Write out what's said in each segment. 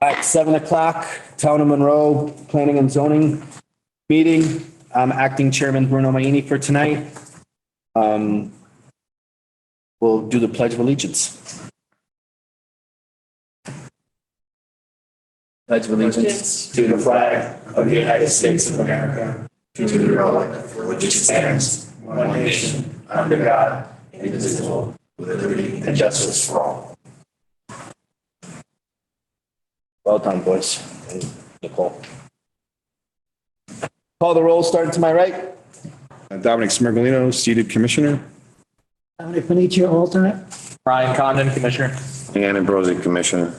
At 7 o'clock, Town of Monroe Planning and Zoning meeting. I'm acting Chairman Bruno Maini for tonight. We'll do the Pledge of Allegiance. Pledge of Allegiance to the flag of the United States of America, to the republic for which it stands, one nation, under God, indivisible, with liberty and justice for all. Well done, boys. And Nicole. Call the roll, starting to my right. Dominic Smirgalino, seated commissioner. Dominic Panicia, alternate. Brian Condon, Commissioner. Ann Ambrosi, commissioner.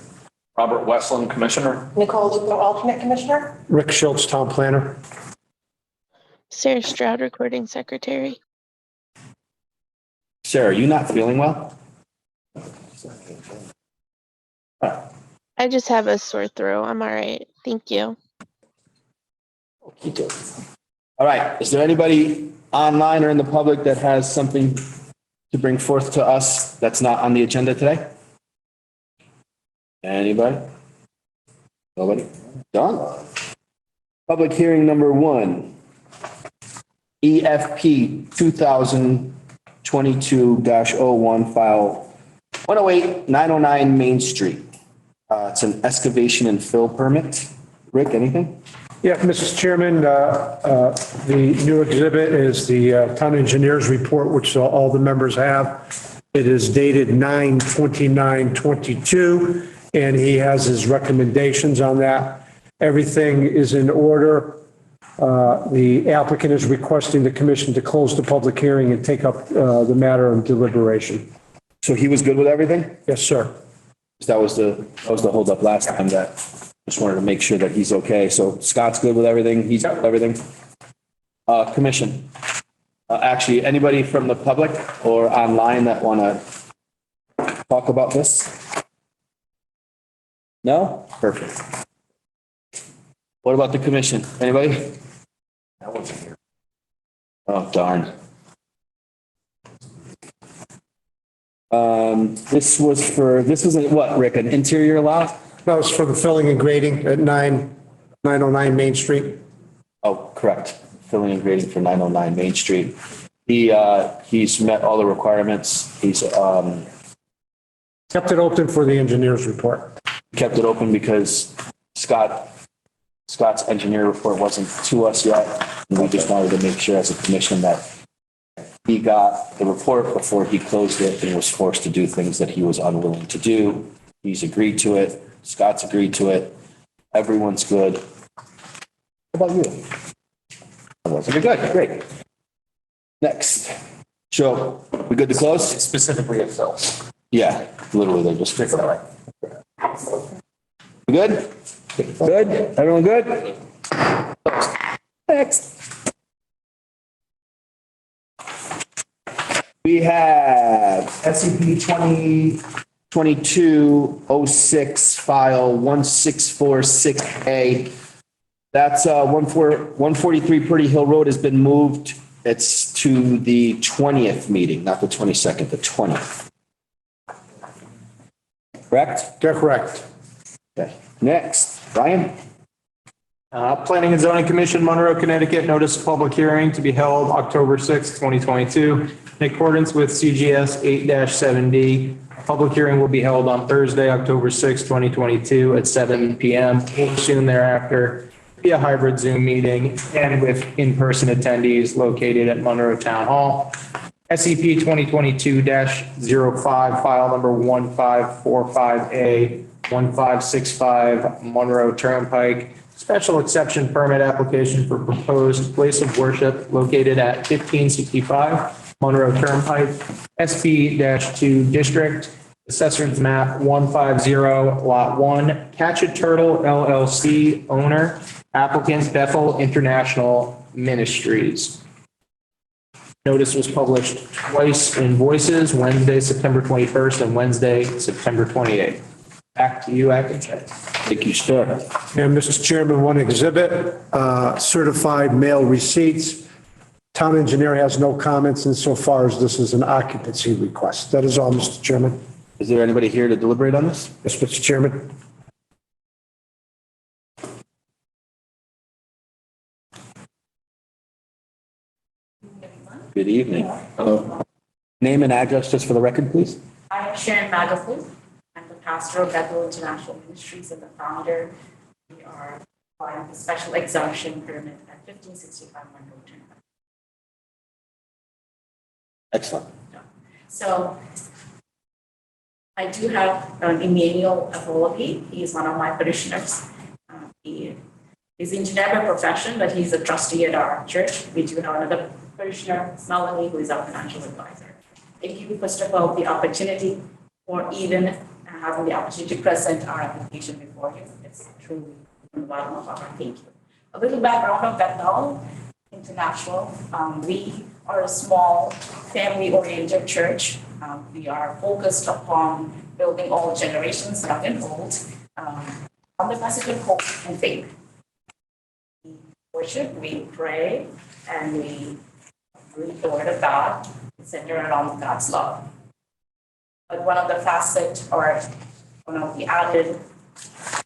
Robert Westland, Commissioner. Nicole Lupo, alternate commissioner. Rick Schultz, town planner. Sarah Stroud, recording secretary. Sarah, are you not feeling well? I just have a sore throat. I'm all right. Thank you. All right. Is there anybody online or in the public that has something to bring forth to us that's not on the agenda today? Anybody? Nobody? Done. Public hearing number 1. EFP 2022-01 file 108-909 Main Street. It's an excavation and fill permit. Rick, anything? Yeah, Mr. Chairman, the new exhibit is the town engineer's report, which all the members have. It is dated 9/29/22, and he has his recommendations on that. Everything is in order. The applicant is requesting the commission to close the public hearing and take up the matter of deliberation. So he was good with everything? Yes, sir. That was the holdup last time, that just wanted to make sure that he's okay. So Scott's good with everything. He's good with everything. Commission. Actually, anybody from the public or online that want to talk about this? No? Perfect. What about the commission? Anybody? That wasn't here. Oh, darn. This was what, Rick, an interior lot? That was for the filling and grading at 909 Main Street. Oh, correct. Filling and grading for 909 Main Street. He's met all the requirements. He's Kept it open for the engineer's report. kept it open because Scott's engineer report wasn't to us yet. And we just wanted to make sure as a commission that he got the report before he closed it and was forced to do things that he was unwilling to do. He's agreed to it. Scott's agreed to it. Everyone's good. How about you? You're good. Great. Next. Joe, we good to close? Specifically at Phil. Yeah, literally, they're just. We good? Good? Everyone good? Next. We have SCP 2022-06 file 1646A. That's 143 Pretty Hill Road has been moved. It's to the 20th meeting, not the 22nd, the 20th. Correct? They're correct. Okay. Next, Brian? Planning and Zoning Commission, Monroe, Connecticut, notice of public hearing to be held October 6, 2022, in accordance with CGS 8-7D. Public hearing will be held on Thursday, October 6, 2022 at 7 p.m. or soon thereafter via hybrid Zoom meeting and with in-person attendees located at Monroe Town Hall. SCP 2022-05, file number 1545A, 1565 Monroe Turnpike. Special exception permit application for proposed place of worship located at 1565 Monroe Turnpike, SP-2 District, Assessor's Map 150, Lot 1, Catch a Turtle LLC, owner, applicant Bethel International Ministries. Notice was published twice in Voices, Wednesday, September 21st and Wednesday, September 28th. Back to you, Acting Chair. Thank you, sir. And Mr. Chairman, one exhibit, certified mail receipts. Town engineer has no comments insofar as this is an occupancy request. That is all, Mr. Chairman. Is there anybody here to deliberate on this? Yes, Mr. Chairman. Good evening. Hello. Name and address just for the record, please. I am Sharon Magafu. I'm the pastor of Bethel International Ministries and the founder. We are applying the special exemption permit at 1565 Monroe Turnpike. Excellent. So I do have Emmanuel Avolabi. He is one of my parishioners. He is engineer by profession, but he's a trustee at our church. We do have another parishioner, Melanie, who is our financial advisor. Thank you, first of all, the opportunity or even having the opportunity to present our application before you. It's truly from the bottom of our heart. Thank you. A little background of Bethel International. We are a small family-oriented church. We are focused upon building all generations, young and old, on the message of hope and faith. We worship, we pray, and we read the Word of God, centered around God's love. But one of the facets or one of the added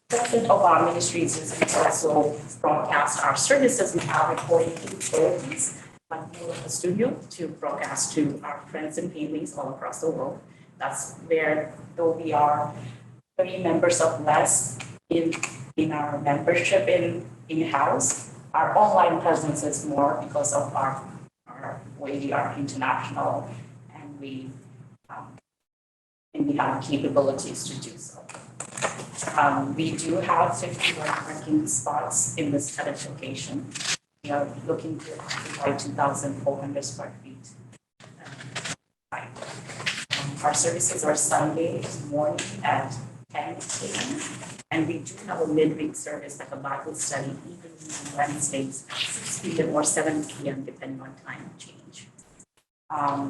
facet of our ministries is we also broadcast our services. We have recording capabilities of the studio to broadcast to our friends and families all across the world. That's where, though we are 30 members of less in our membership in-house, our online presence is more because of our way we are international and we have capabilities to do so. We do have 51 parking spots in this current location. We are looking to occupy 2,400 square feet. Our services are Sunday morning at 10 a.m. And we do have a midweek service, like a Bible study, even on Wednesdays, 6 p.m. or 7 p.m., depending on time change. Other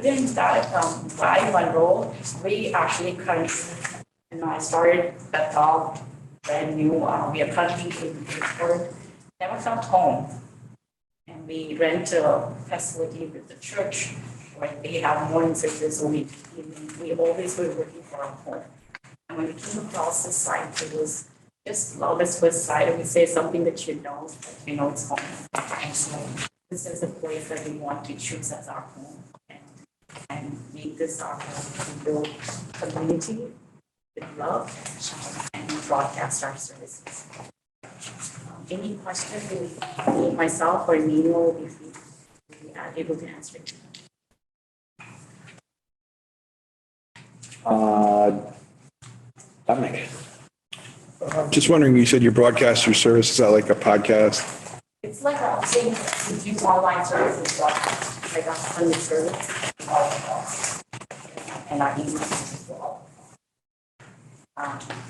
than that, by Monroe, we actually currently, I started Bethel brand new. We are currently in Bridgeport, never felt home. And we rent a facility with the church where they have morning services, so we always were looking for a home. And when we came across this site, it was just love at first sight. I would say something that you know it's home. And so this is a place that we want to choose as our home and make this our home to build community with love and broadcast our services. Any questions, myself or Nino will be able to answer it. Dominic. Just wondering, you said you broadcast your service, is that like a podcast? It's like I'm saying, we do online services, like a funded service, and our email as well.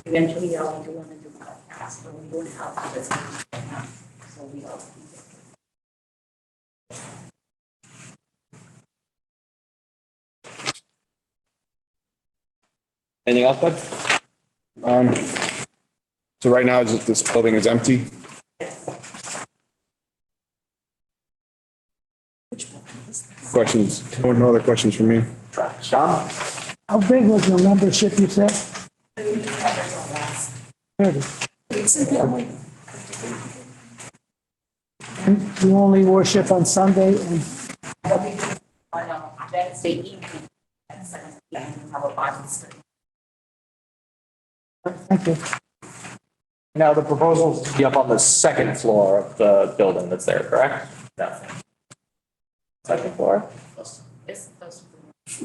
Eventually, we do want to do podcasts, but we don't have this right now, so we are. Anything else, bud? So right now, this building is empty? Questions? No other questions from me? Sean? How big was your membership, you said? 30. And you only worship on Sunday and On Wednesday evening at 7 p.m. we have a Bible study. thank you. Now, the proposal is to be up on the second floor of the building that's there, correct? Second floor? It's those.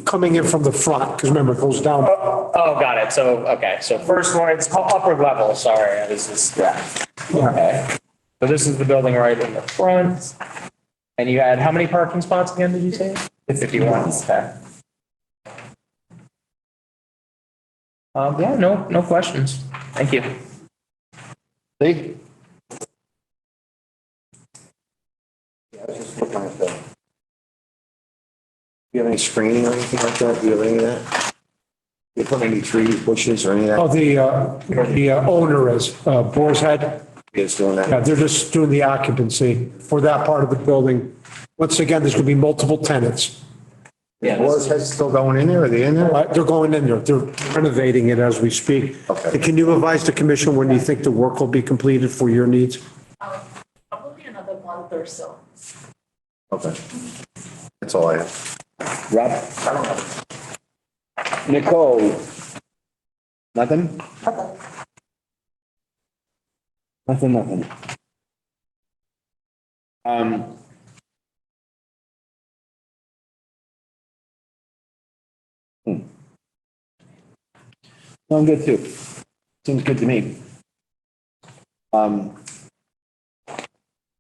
Coming in from the front, because remember, it goes down. Oh, got it. So, okay, so first floor, it's upper level, sorry, this is, okay. So this is the building right in the front. And you had how many parking spots again, did you say? 51. Okay. Yeah, no questions. Thank you. Lee? Yeah, I was just looking at the. Do you have any screening or anything like that? Do you have any of that? You put any tree bushes or any of Oh, that? the owner is Boar's Head. Is doing that? Yeah, they're just doing the occupancy for that part of the building. Once again, there's going to be multiple tenants. Yeah. Was Head still going in there? Are they in there? They're going in there. They're renovating it as we speak. Okay. Can you advise the commission when you think the work will be completed for your needs? Probably another month or so. Okay. That's all I have. Rob? Nicole? Nothing? Nothing. Um, I'm good too. Seems good to me.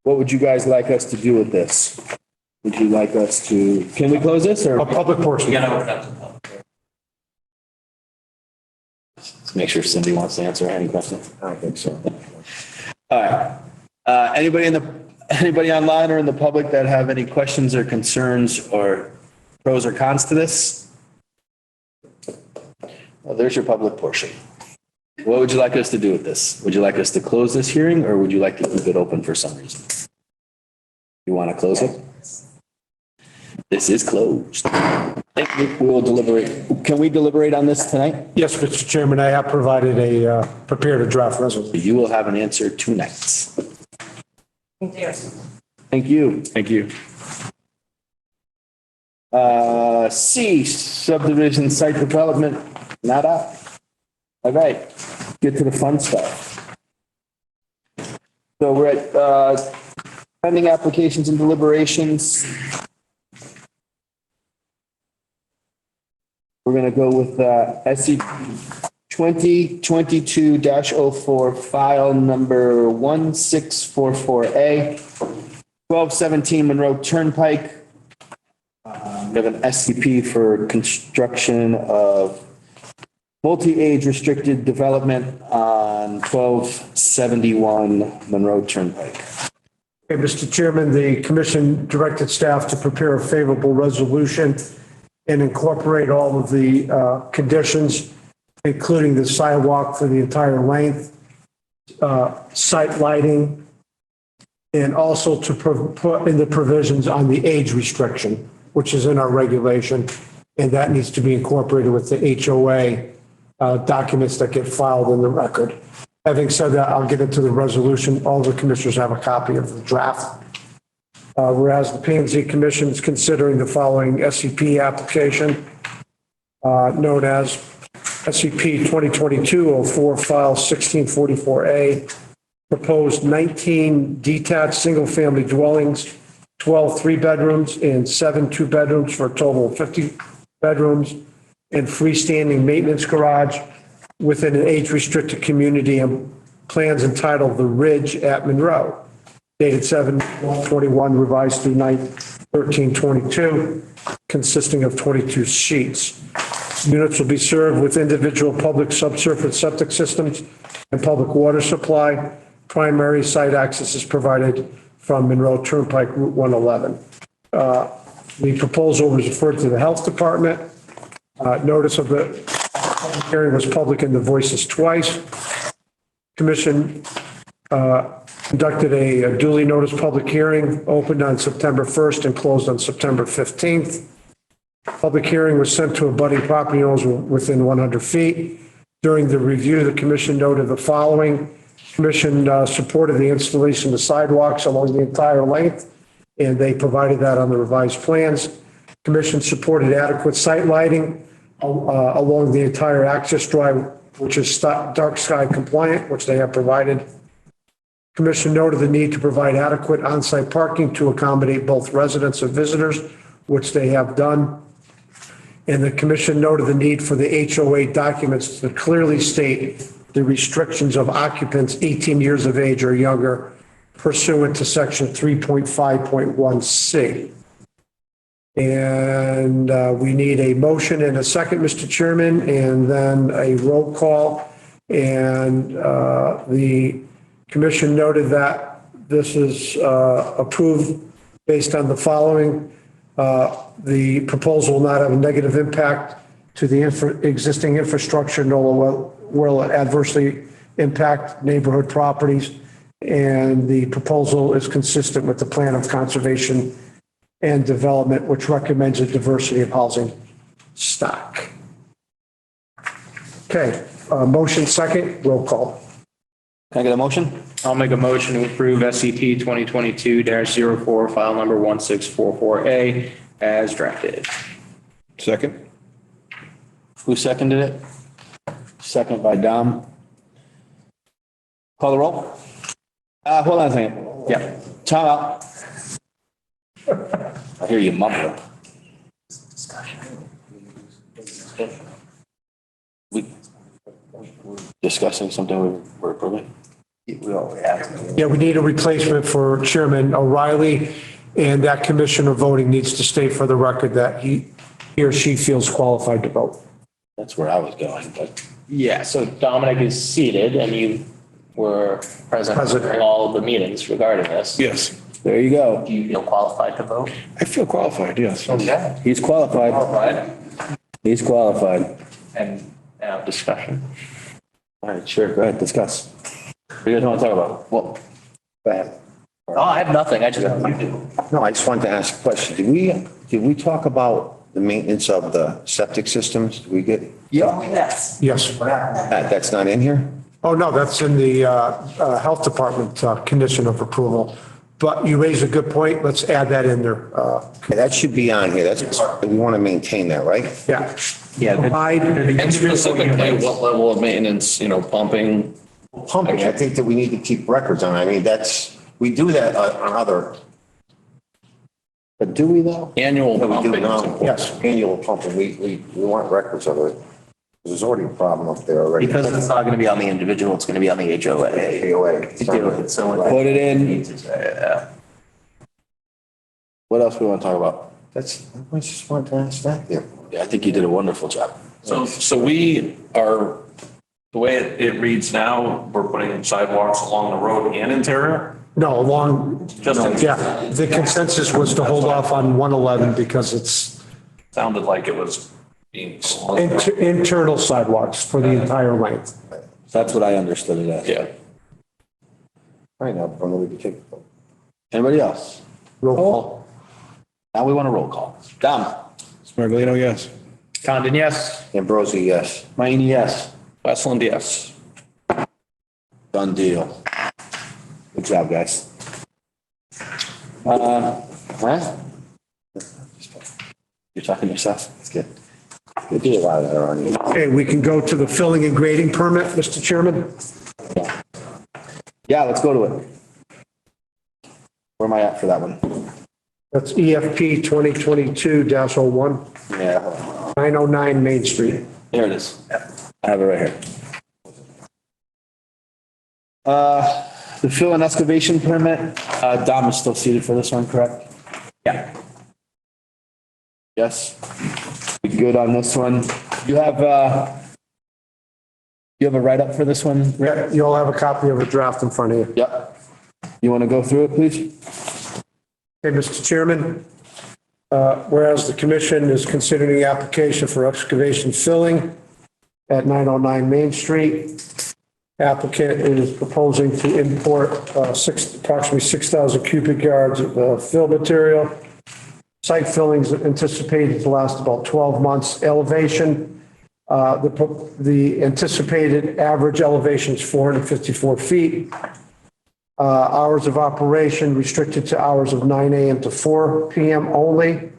What would you guys like us to do with this? Would you like us to, can we close this or? A public portion. Let's make sure Cindy wants to answer any questions. I don't think so. All right. Anybody online or in the public that have any questions or concerns or pros or cons to this? Well, there's your public portion. What would you like us to do with this? Would you like us to close this hearing or would you like to keep it open for some reason? You want to close it? This is closed. We will deliberate. Can we deliberate on this tonight? Yes, Mr. Chairman, I have provided prepared a draft resolution. You will have an answer tonight. Yes. Thank you. Thank you. C, subdivision site development, not up. All right, get to the fun stuff. So we're at pending applications and deliberations. We're going to go with SCP 2022-04, file number 1644A, 1217 Monroe Turnpike. We have an SCP for construction of multi-age restricted development on 1271 Monroe Turnpike. Okay, Mr. Chairman, the commission directed staff to prepare a favorable resolution and incorporate all of the conditions, including the sidewalk for the entire length, site lighting, and also to put in the provisions on the age restriction, which is in our regulation, and that needs to be incorporated with the HOA documents that get filed in the record. Having said that, I'll get into the resolution. All the commissioners have a copy of the draft. Whereas the P&Z Commission is considering the following SCP application, known as SCP 2022-04, file 1644A, proposed 19 detached single-family dwellings, 12 three-bedrooms and 7 two-bedrooms for a total of 50 bedrooms, and freestanding maintenance garage within an age-restricted community and plans entitled The Ridge at Monroe, dated 7/21, revised through 9/13/22, consisting of 22 sheets. Units will be served with individual public subsurface septic systems and public water supply. Primary site access is provided from Monroe Turnpike Route 111. The proposal was referred to the Health Department. Notice of the public hearing was public in the Voices twice. Commission conducted a duly noticed public hearing, opened on September 1st and closed on September 15th. Public hearing was sent to abutting property owners within 100 feet. During the review, the commission noted the following. Commission supported the installation of sidewalks along the entire length, and they provided that on the revised plans. Commission supported adequate site lighting along the entire access drive, which is dark sky compliant, which they have provided. Commission noted the need to provide adequate on-site parking to accommodate both residents and visitors, which they have done. And the commission noted the need for the HOA documents to clearly state the restrictions of occupants 18 years of age or younger pursuant to section 3.5.1C. And we need a motion and a second, Mr. Chairman, and then a roll call. And the commission noted that this is approved based on the following. The proposal will not have a negative impact to the existing infrastructure, nor will it adversely impact neighborhood properties. And the proposal is consistent with the plan of conservation and development, which recommends a diversity of housing stock. Okay, motion second, roll call. Can I get a motion? I'll make a motion to approve SCP 2022-04, file number 1644A as drafted. Second? Who seconded it? Second by Dom. Call the roll? Hold on a second. Yeah. Time out. I hear you mumbling. We discussing something we're approving? Yeah, we need a replacement for Chairman O'Reilly, and that commissioner voting needs to state for the record that he or she feels qualified to vote. That's where I was going, but Yeah, so Dominic is seated and you were present at all of the meetings regarding this. Yes. there you go. Do you feel qualified to vote? I feel qualified, yes. Okay. He's qualified. Qualified. He's qualified. And now discussion. All right, sure. Go ahead, discuss. What do you guys want to talk about? Well, go ahead. Oh, I have nothing. I just, you do. No, I just wanted to ask a question. Did we talk about the maintenance of the septic systems? Did we get, Yes. Yes. that's not in here? Oh, no, that's in the Health Department condition of approval. But you raise a good point. Let's add that in there. Okay, that should be on here. We want to maintain that, right? Yeah. Yeah. And specifically, what level of maintenance, pumping? Pumping, I think that we need to keep records on. I mean, we do that on other. But do we though? Annual No, we do pumping. now. Yes. Annual pumping. We want records of it. There's already a problem up there already. Because it's not going to be on the individual, it's going to be on the HOA. AOA. To do it, so Put it in. Yeah. What else we want to talk about? I just wanted to ask that there. Yeah, I think you did a wonderful job. So we are, the way it reads now, we're putting in sidewalks along the road and interior? No, Just in- yeah, the consensus was to hold off on 111 because it's Sounded like it was being. internal sidewalks for the entire length. That's what I understood it as. Yeah. Right now, from the we can take. Anybody else? Roll call. Now we want a roll call. Dom. Smirgalino, yes. Condon, yes. Ambrosi, yes. Mayini, yes. Westland, yes. Done deal. Good job, guys. What? You're talking to yourself? That's good. We do a lot of that already. Okay, we can go to the filling and grading permit, Mr. Chairman. Yeah, let's go to it. Where am I at for that one? That's EFP 2022-01, Yeah, 909 Main Street. there it is. I have it right here. The fill and excavation permit, Dom is still seated for this one, correct? Yeah. Yes. We good on this one? You have a write-up for this one? Rick? Yeah, you'll have a copy of a draft in front of you. Yep. You want to go through it, please? Okay, Mr. Chairman, whereas the commission is considering the application for excavation filling at 909 Main Street, applicant is proposing to import approximately 6,000 cubic yards of fill material. Site fillings anticipated to last about 12 months. Elevation, the anticipated average elevation is 454 feet. Hours of operation restricted to hours of 9 a.m. to 4 p.m. only.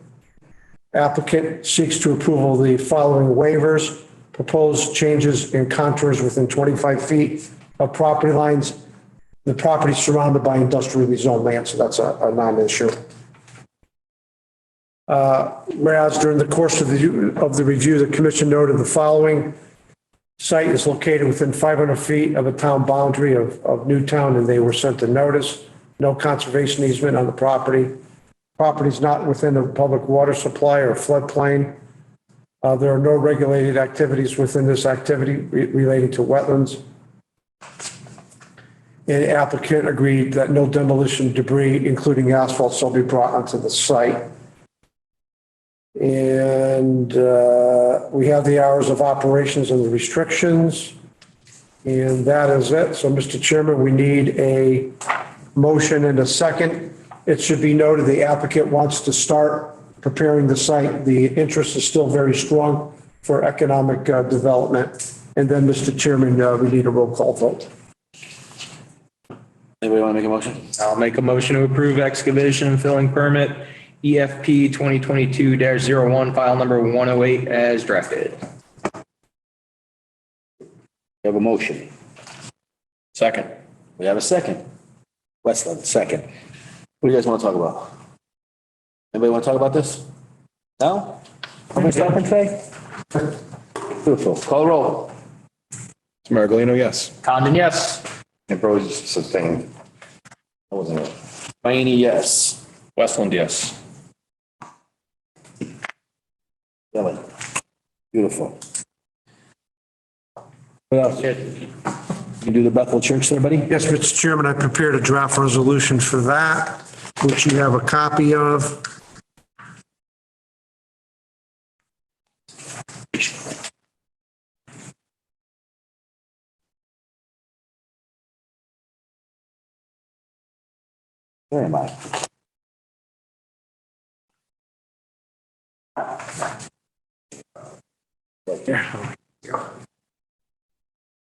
Applicant seeks to approval of the following waivers: proposed changes in contours within 25 feet of property lines. The property is surrounded by industrially zoned land, so that's a non-issue. Whereas during the course of the review, the commission noted the following: site is located within 500 feet of a town boundary of Newtown, and they were sent a notice. No conservation easement on the property. Property is not within a public water supply or floodplain. There are no regulated activities within this activity relating to wetlands. And the applicant agreed that no demolition debris, including asphalt, shall be brought onto the site. And we have the hours of operations and the restrictions. And that is it. So, Mr. Chairman, we need a motion and a second. It should be noted the applicant wants to start preparing the site. The interest is still very strong for economic development. And then, Mr. Chairman, we need a roll call vote. Anybody want to make a motion? I'll make a motion to approve excavation and filling permit EFP 2022-01, file number 108 as drafted. We have a motion. Second. We have a second. Westland, second. What do you guys want to talk about? Anybody want to talk about this? No? Nobody stop and say? Beautiful. Call the roll. Smirgalino, yes. Condon, yes. Ambrosi sustained. I wasn't it. Mayini, yes. Westland, yes. Dylan. Beautiful. What else? You do the Bethel Church there, buddy? Yes, Mr. Chairman, I prepared a draft resolution for that, which you have a copy of. Where am I? Right there.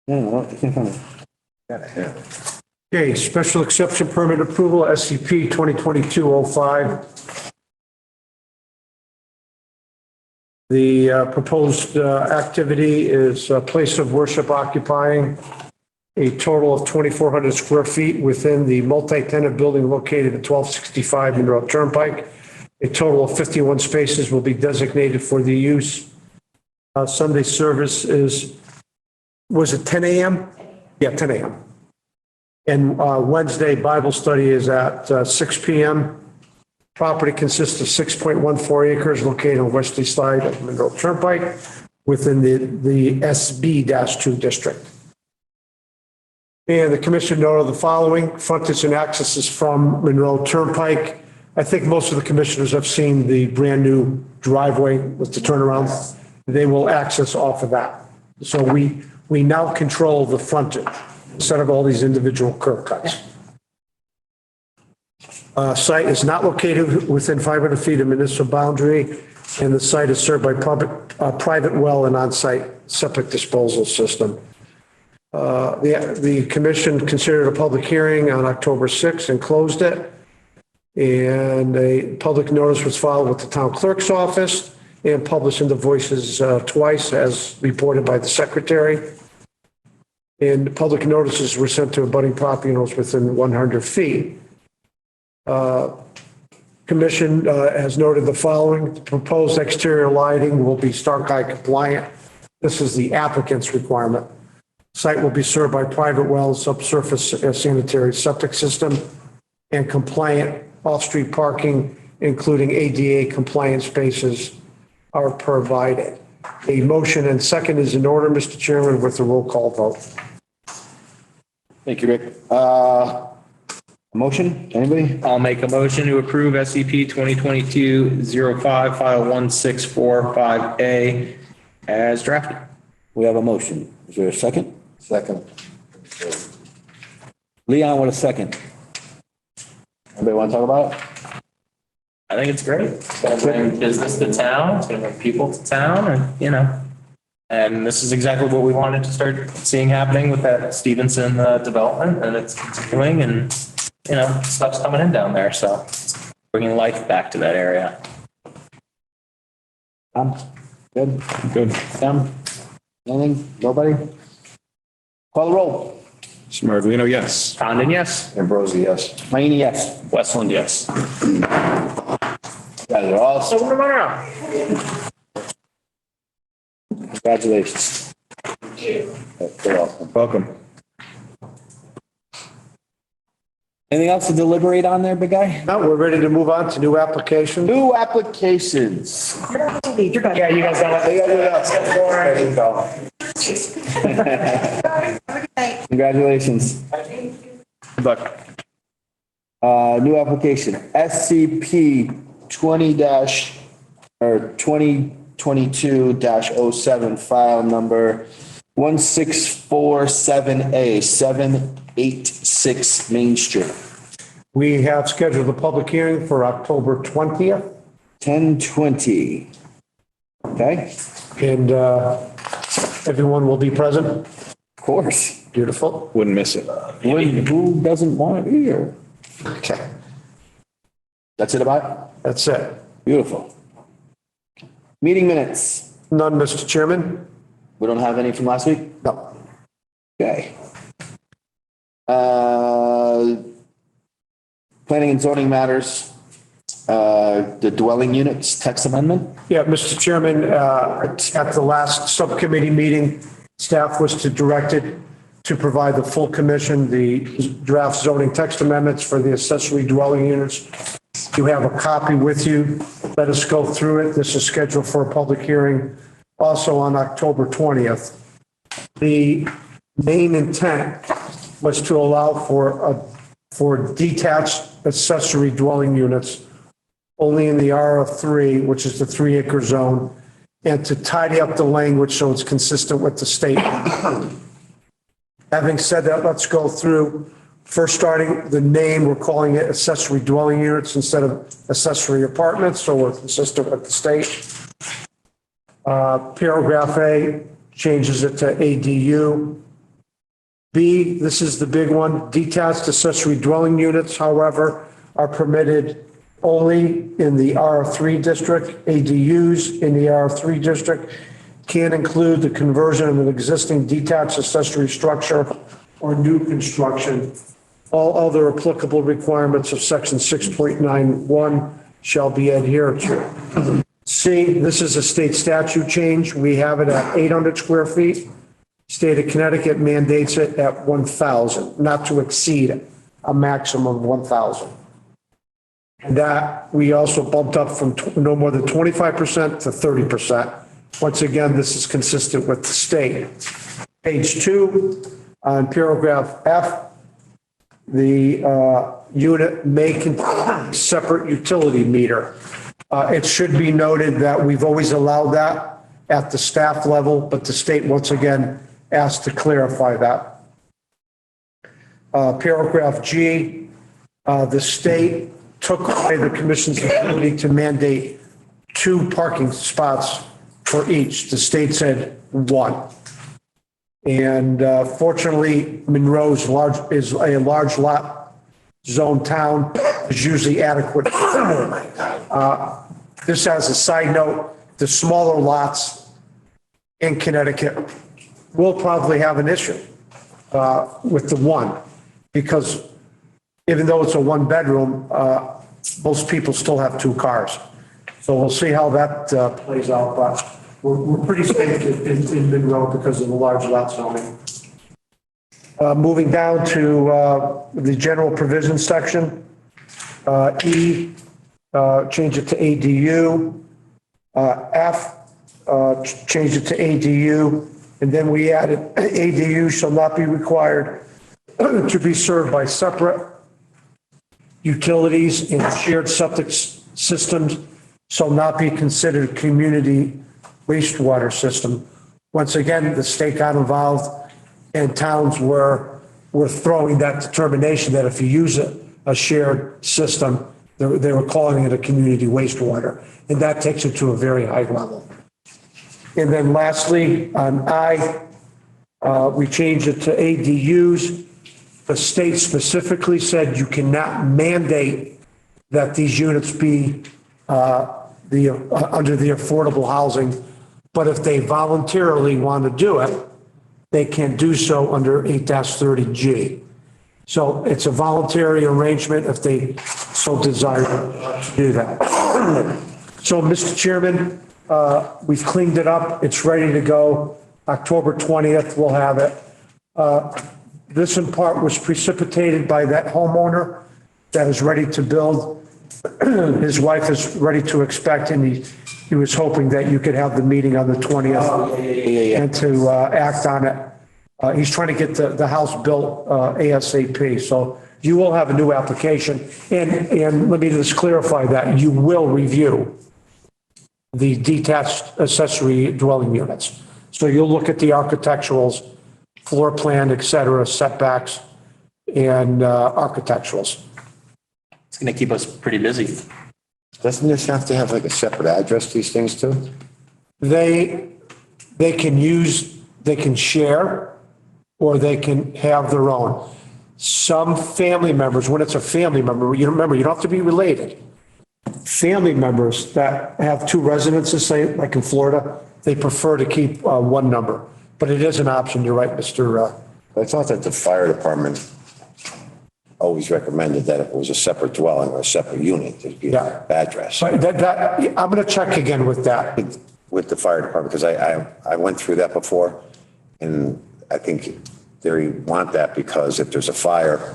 No, I can't find it. Okay, special exception permit approval, SCP 2022-05. The proposed activity is a place of worship occupying a total of 2,400 square feet within the multi-tenant building located at 1265 Monroe Turnpike. A total of 51 spaces will be designated for the use. Sunday service was it 10 a.m.? Yeah, 10 a.m. And Wednesday Bible study is at 6 p.m. Property consists of 6.14 acres located on westerly side of Monroe Turnpike within the SB-2 district. And the commission noted the following: frontage and access is from Monroe Turnpike. I think most of the commissioners have seen the brand new driveway with the turnaround. They will access off of that. So we now control the frontage instead of all these individual curb cuts. Site is not located within 500 feet of municipal boundary, and the site is served by private well and on-site septic disposal system. The commission considered a public hearing on October 6th and closed it. And a public notice was filed with the town clerk's office and published in the Voices twice as reported by the secretary. And public notices were sent to abutting property owners within 100 feet. Commission has noted the following: the proposed exterior lighting will be Stark Eye compliant. This is the applicant's requirement. Site will be served by private well, subsurface sanitary septic system, and compliant off-street parking, including ADA compliant spaces, are provided. A motion and second is in order, Mr. Chairman, with a roll call vote. Thank you, Rick. Motion, anybody? I'll make a motion to approve SCP 2022-05, file 1645A as drafted. We have a motion. Is there a second? Second. Leon, what a second. Anybody want to talk about it? I think it's great. It's going to bring business to town. It's going to bring people to town, and this is exactly what we wanted to start seeing happening with that Stevenson development, and it's continuing, and stuff's coming in down there, so it's bringing life back to that area. Good. Good. Sam? Anything? Nobody? Call the roll. Smirgalino, yes. Condon, yes. Ambrosi, yes. Mayini, yes. Westland, yes. You guys are all, So what about congratulations. You're welcome. Welcome. Anything else to deliberate on there, big guy? Now we're ready to move on to new applications. New applications. Yeah, you guys got it. Congratulations. Good luck. New application, SCP 2022-07, file number 1647A, 786 Main Street. We have scheduled a public hearing for October 20th. 1020. Okay, And everyone will be present. of course. Beautiful. Wouldn't miss it. Who doesn't want it here? Okay. That's it about? That's it. Beautiful. Meeting minutes. None, Mr. Chairman? We don't have any from last week? No. Okay. Planning and zoning matters, the dwelling units text amendment. Yeah, Mr. Chairman, at the last subcommittee meeting, staff was directed to provide the full commission the draft zoning text amendments for the accessory dwelling units. You have a copy with you. Let us go through it. This is scheduled for a public hearing also on October 20th. The main intent was to allow for detached accessory dwelling units only in the RF3, which is the 3-acre zone, and to tidy up the language so it's consistent with the state. Having said that, let's go through. First, starting the name, we're calling it accessory dwelling units instead of accessory apartments, so we're consistent with the state. Paragraph A changes it to ADU. B, this is the big one, detached accessory dwelling units, however, are permitted only in the R3 district. ADUs in the R3 district can include the conversion of an existing detached accessory structure or new construction. All other applicable requirements of section 6.91 shall be adhered to. C, this is a state statute change. We have it at 800 square feet. State of Connecticut mandates it at 1,000, not to exceed a maximum of 1,000. And that we also bumped up from no more than 25% to 30%. Once again, this is consistent with the state. Page 2, on paragraph F, the unit may contain a separate utility meter. It should be noted that we've always allowed that at the staff level, but the state once again asked to clarify that. Paragraph G, the state took away the commission's ability to mandate 2 parking spots for each. The state said 1. And fortunately, Monroe is a large lot zone town, is usually adequate. This as a side note, the smaller lots in Connecticut will probably have an issue with the 1, because even though it's a 1-bedroom, most people still have 2 cars. So we'll see how that plays out, but we're pretty safe in Monroe because of the large lot zoning. Moving down to the general provision section, E, change it to ADU. F, change it to ADU. And then we added ADU shall not be required to be served by separate utilities and shared septic systems shall not be considered community wastewater system. Once again, the state got involved and towns were throwing that determination that if you use a shared system, they were calling it a community wastewater. And that takes it to a very high level. And then lastly, on I, we changed it to ADUs. The state specifically said you cannot mandate that these units be under the affordable housing, but if they voluntarily want to do it, they can do so under 8-30G. So it's a voluntary arrangement if they so desire to do that. So, Mr. Chairman, we've cleaned it up. It's ready to go. October 20th, we'll have it. This in part was precipitated by that homeowner that is ready to build. His wife is ready to expect, and he was hoping that you could have the meeting on the 20th and to act on it. He's trying to get the house built ASAP. So you will have a new application. And let me just clarify that you will review the detached accessory dwelling units. So you'll look at the architecturals, floor plan, et cetera, setbacks, and architecturals. It's going to keep us pretty busy. Doesn't this have to have like a separate address, these things too? They can share. or they can have their own. Some family members, when it's a family member, you remember, you don't have to be related. Family members that have two residences, say, like in Florida, they prefer to keep one number. But it is an option, you're right, Mr. I thought that the fire department always recommended that if it was a separate dwelling or a separate unit, there'd be Yeah. an address But I'm going to check again with that. with the fire department, because I went through that before, and I think they want that because if there's a fire,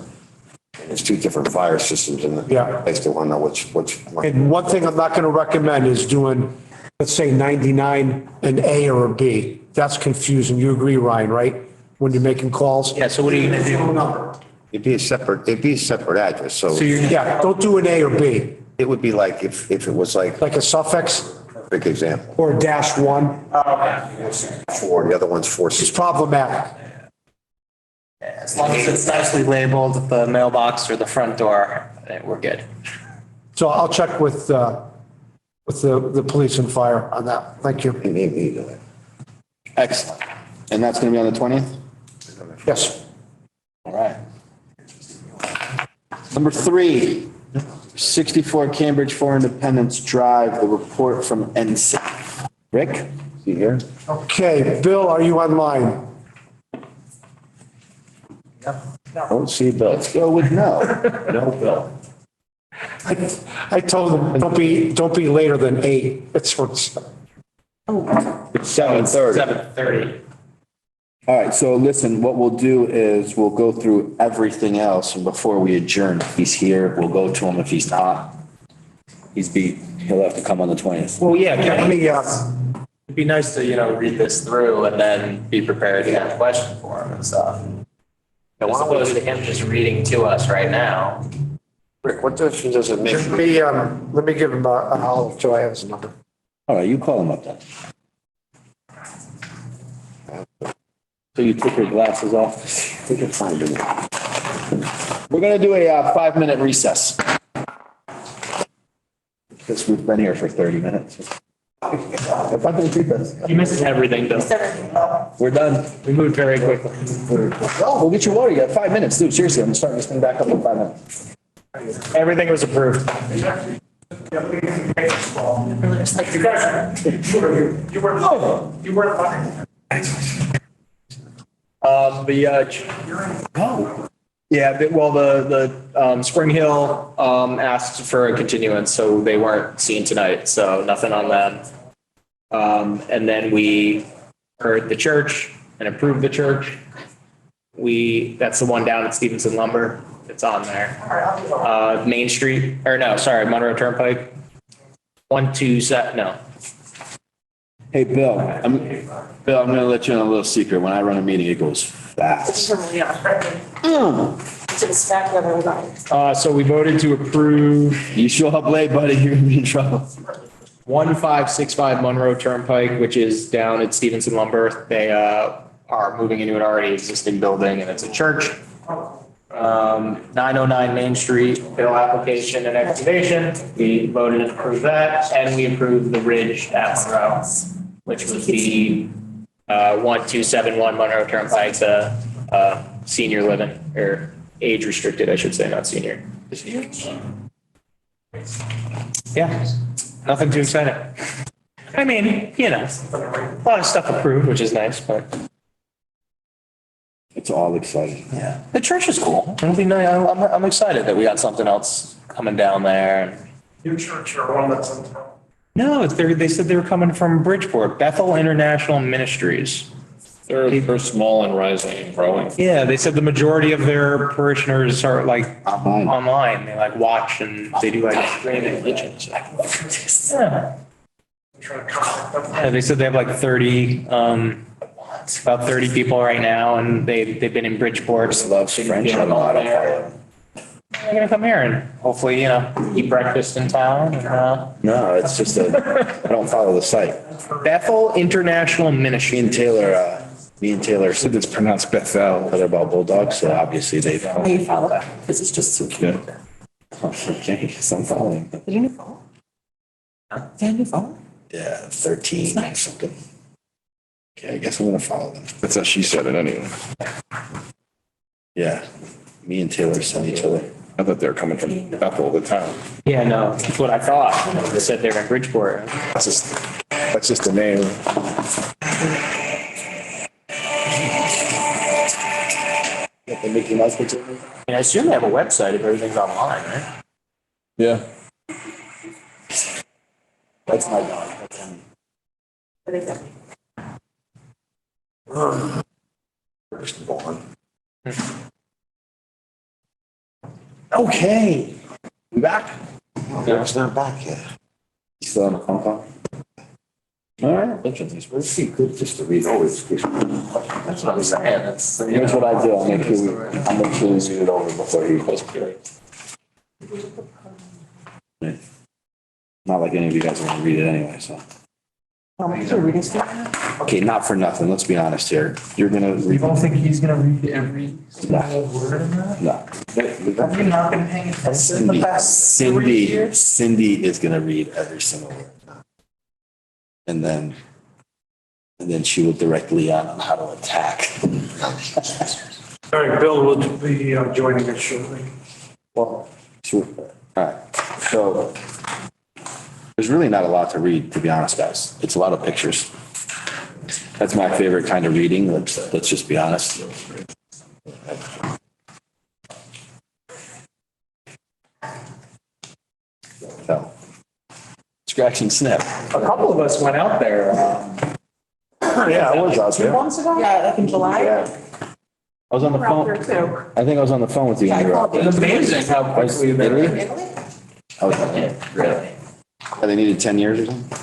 and there's two different fire systems in the Yeah. place, they want to know which one. And one thing I'm not going to recommend is doing, let's say 99 an A or a B. That's confusing. You agree, Ryan, right? When you're making calls? Yeah, so what are you gonna do? It'd be a separate address, so Yeah, don't do an A or B, it would be like if it was like like a suffix big example, or a -1. 4, the other one's 4. It's problematic. As long as it's nicely labeled at the mailbox or the front door, we're good. So I'll check with the police and fire on that. Thank you. Excellent. And that's going to be on the 20th? Yes. All right. Number 3, 64 Cambridge for Independence Drive, the report from NC. Rick, is he here? Okay, Bill, are you online? Don't see Bill. Let's go with no. No Bill. I told him, don't be later than 8. It's what's. It's 7:30. 7:30. All right, so listen, what we'll do is we'll go through everything else, and before we adjourn, if he's here, we'll go to him. If he's not, he'll have to come on the 20th. Well, yeah, Let me, it'd be nice to, read this through and then be prepared to have a question for him and stuff. As opposed to him just reading to us right now. Rick, what difference does it make? let me give him a holler till I have his number. All right, you call him up then. So you took your glasses off? I think it's fine, doing it. We're going to do a 5-minute recess. Because we've been here for 30 minutes. You missed everything, Bill. We're done. We moved very quickly. Oh, we'll get your water. You got 5 minutes, dude. Seriously, I'm starting this thing back up in 5 minutes. Everything was approved. The Spring Hill asked for a continuance, so they weren't seen tonight, so nothing on them. And then we heard the church and approved the church. That's the one down at Stevenson Lumber. It's on there. Main Street, or no, sorry, Monroe Turnpike. 127, no. Hey, Bill, I'm going to let you in a little secret. When I run a meeting, it goes fast. To the stack of everybody. So we voted to approve You show up late, buddy, you're going to be in trouble. 1565 Monroe Turnpike, which is down at Stevenson Lumber. They are moving into an already existing building, and it's a church. 909 Main Street, bill application and excavation. We voted and approved that, and we approved the ridge at Monroe, which was the 1271 Monroe Turnpike, the senior living, or age restricted, I should say, not senior. Yeah, nothing too exciting. I mean, a lot of stuff approved, which is nice, but. It's all exciting. Yeah, the church is cool. It'll be nice. I'm excited that we got something else coming down there. Your church or one that's in town? No, they said they were coming from Bridgeport, Bethel International Ministries. They're small and rising and growing. Yeah, they said the majority of their parishioners are like Online. They like watch and they do like streaming. Yeah. Yeah, they said they have like 30, about 30 people right now, and they've been in Bridgeport. Loves French. I know. I don't follow them. They're gonna come here and hopefully, eat breakfast in town. And, No, it's just I don't follow the site. Bethel International Ministry. Me and Taylor said it's pronounced Bethel. They're about bulldogs, so obviously they follow. You follow that because it's just so cute. Okay, so I'm following. Did you follow? Did you follow? Yeah, 13 or something. Okay, I guess I'm gonna follow them. That's how she said it anyway. Yeah, me and Taylor send each other. I thought they were coming from Bethel, the town. Yeah, no, that's what I thought. They said they're in Bridgeport. That's just a name. They make you nice picture. I assume they have a website if everything's online, right? Yeah. That's my dog. That's him. Firstborn. Okay. We back? It's not back yet. You still on the phone call? All right. It's pretty good just to read over. That's what I'm saying. That's, Here's what I do. I'll make sure we read it over before he goes. Not like any of you guys want to read it anyway, so. Okay, not for nothing. Let's be honest here. You're gonna read. You don't think he's gonna read every No. word in that? No. Have you not been paying attention in the past 3 years? Cindy is gonna read every single word. And then she will direct Leon on how to attack. All right, Bill will be joining us shortly. Well, sure. All right. So there's really not a lot to read, to be honest, guys. It's a lot of pictures. That's my favorite kind of reading. Let's just be honest. So, scratch and sniff. a couple of us went out there. Yeah, I was out 2 there. months ago? Yeah, like in July. I was on the We're out phone. there too. I think I was on the phone with you. when you were out there. It's amazing how quickly they're. Italy? Italy? I was out there. Really? Yeah, they needed 10 years or something?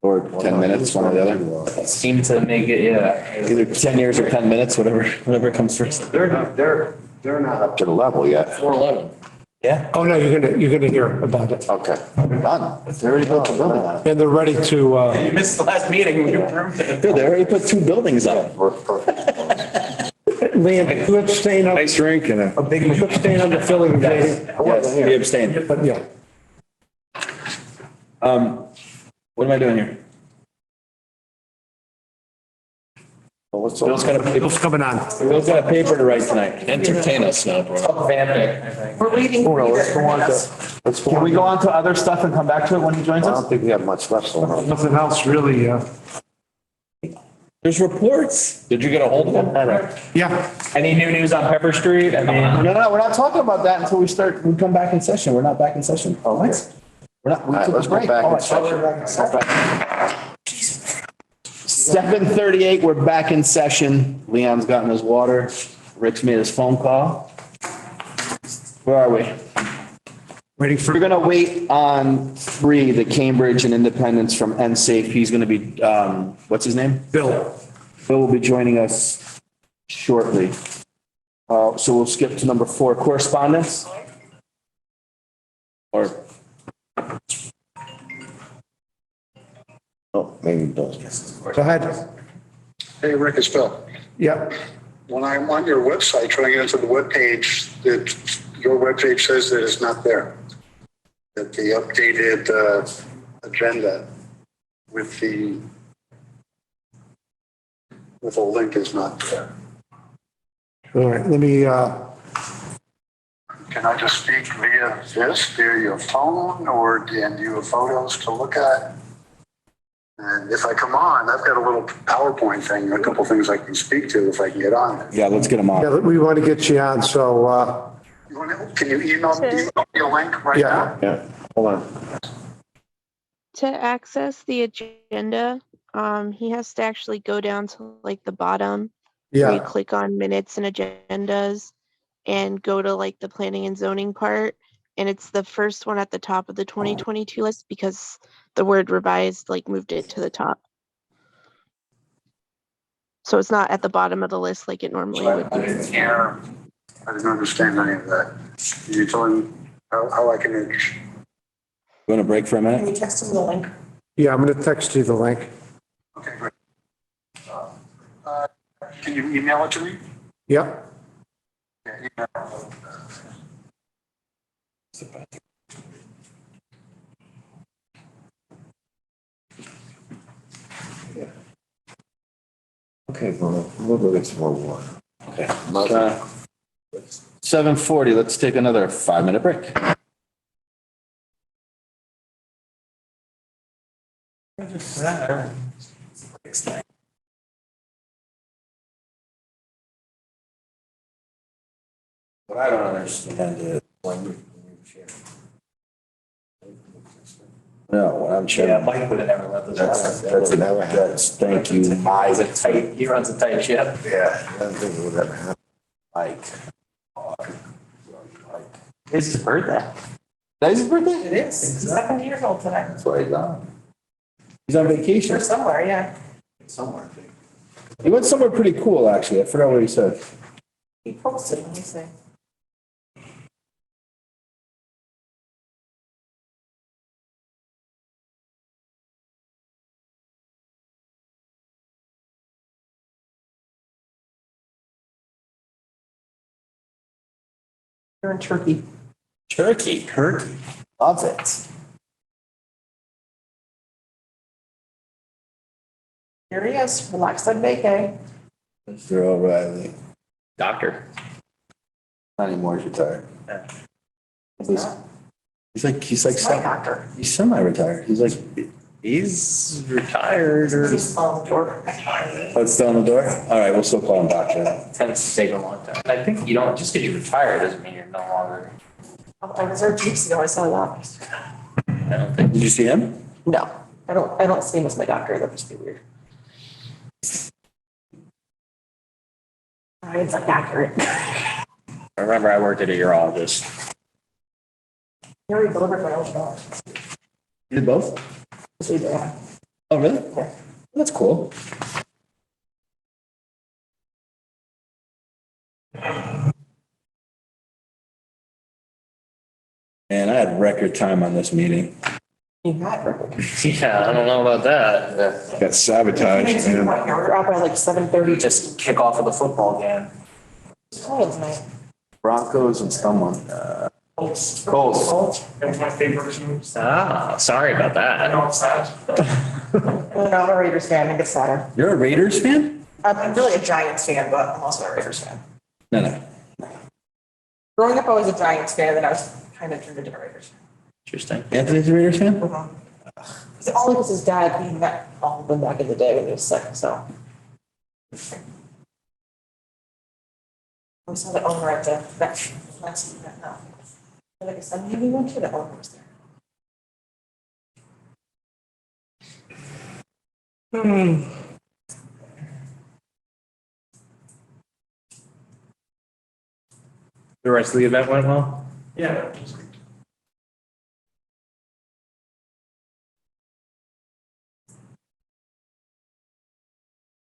Or 10 minutes, one or the other? Seem to make it, yeah. Either 10 years or 10 minutes, whatever comes first. They're not up to the level yet. 411. Yeah. Oh, no, you're gonna hear about it. Okay. Done. They already built a building on it. And they're ready to, You missed the last meeting. We approved it. Dude, they already put 2 buildings up. Liam, you abstain on, Nice drink and a. you abstain on the filling meeting? Yes, we abstained. But yeah. What am I doing here? Bill's got a, Bill's coming on. Bill's got a paper to write tonight. Entertain us now, bro. Vamping, I think. We're waiting. Let's go on to, Can we go on to other stuff and come back to it when he joins I us? don't think we have much left, so. Nothing else really, There's reports. Did you get a hold of him? yeah. Any new news on Pepper Street? I mean, No, we're not talking about that until we come back in session. We're not back in session. Oh, what? We're not, we All right, took let's a go break. back Oh, in I thought we were back in session. 7:38, we're back in session. Leon's gotten his water. Rick's made his phone call. Where are we? Waiting for. We're gonna wait on 3, the Cambridge and Independence from NSAFE. He's gonna be, what's his name? Bill. Bill will be joining us shortly. So we'll skip to number 4, correspondence. Or, Oh, maybe Bill. Go ahead. Hey, Rick, it's Phil. Yep. When I'm on your website, trying to get into the webpage, your webpage says that it's not there. That the updated agenda with the link is not there. All right, let me, Can I just speak via your phone, or do you have photos to look at? And if I come on, I've got a little PowerPoint thing, a couple things I can speak to if I can get on. yeah, let's get him yeah, on. we want to get you on, so, Can you email me a link right yeah. now? Yeah, hold on. To access the agenda, he has to actually go down to like the bottom where you Yeah, click on minutes and agendas and go to like the planning and zoning part. And it's the first one at the top of the 2022 list because the word revised like moved it to the top. So it's not at the bottom of the list like it normally would I be. didn't hear, I didn't understand any of that. You told me how I can, You want a break for a Can minute? you text him the link? yeah, I'm going to text you the link. okay, great. Can you email it to me? Yep. Yeah, email. Okay, we'll go get some more water. Okay. 7:40, let's take another 5-minute break. What I don't understand is when you share. No, when I'm sharing. Mike would have never let this Thank you, Mike. He runs a tight ship. Yeah, I don't think it would ever happen. Mike. It's his birthday. Today's his birthday? It is. He's 7 years old today. That's why he's on. He's on vacation. Or somewhere, yeah. Somewhere. He went somewhere pretty cool, actually. I forgot what he said. He posted, let me see. You're in Turkey. Turkey. Love it. Here he is, relaxed on vacay. Mr. O'Reilly. Doctor. Not anymore, he's retired. He's not. He's like My doctor. he's semi-retired. He's like, He's retired or He's on the door. oh, it's still on the door? All right, we'll still call him doctor. tends to take a long time. I think you don't, just because you retire doesn't mean you're no longer. I was there 2 weeks ago, I saw that. I don't think. Did you see him? No, I don't see him as my doctor, that'd just be weird. It's like accurate. I remember I worked at a urologist. He already delivered my own dog. You did both? So he did. Oh, really? Yeah. That's cool. And I had record time on this meeting. You had record. Yeah, I don't know about that. Got sabotaged, man. We're out by like 7:30. Just kick off of the football game. Playing tonight. Broncos and someone. Colts. Colts. My favorite teams. Ah, sorry about that. I'm sad. I'm a Raiders fan, I get sadder. You're a Raiders fan? I'm really a Giants fan, but I'm also a Raiders fan. No. Growing up, I was a Giants fan, then I was kind of turned into a Raiders fan. Interesting. Anthony's a Raiders fan? It's only because his dad, he met all of them back in the day when he was sick, so. We saw the owner at the, last event, no. Like a Sunday we went to, the owner was there. The rest of the event went well? Yeah.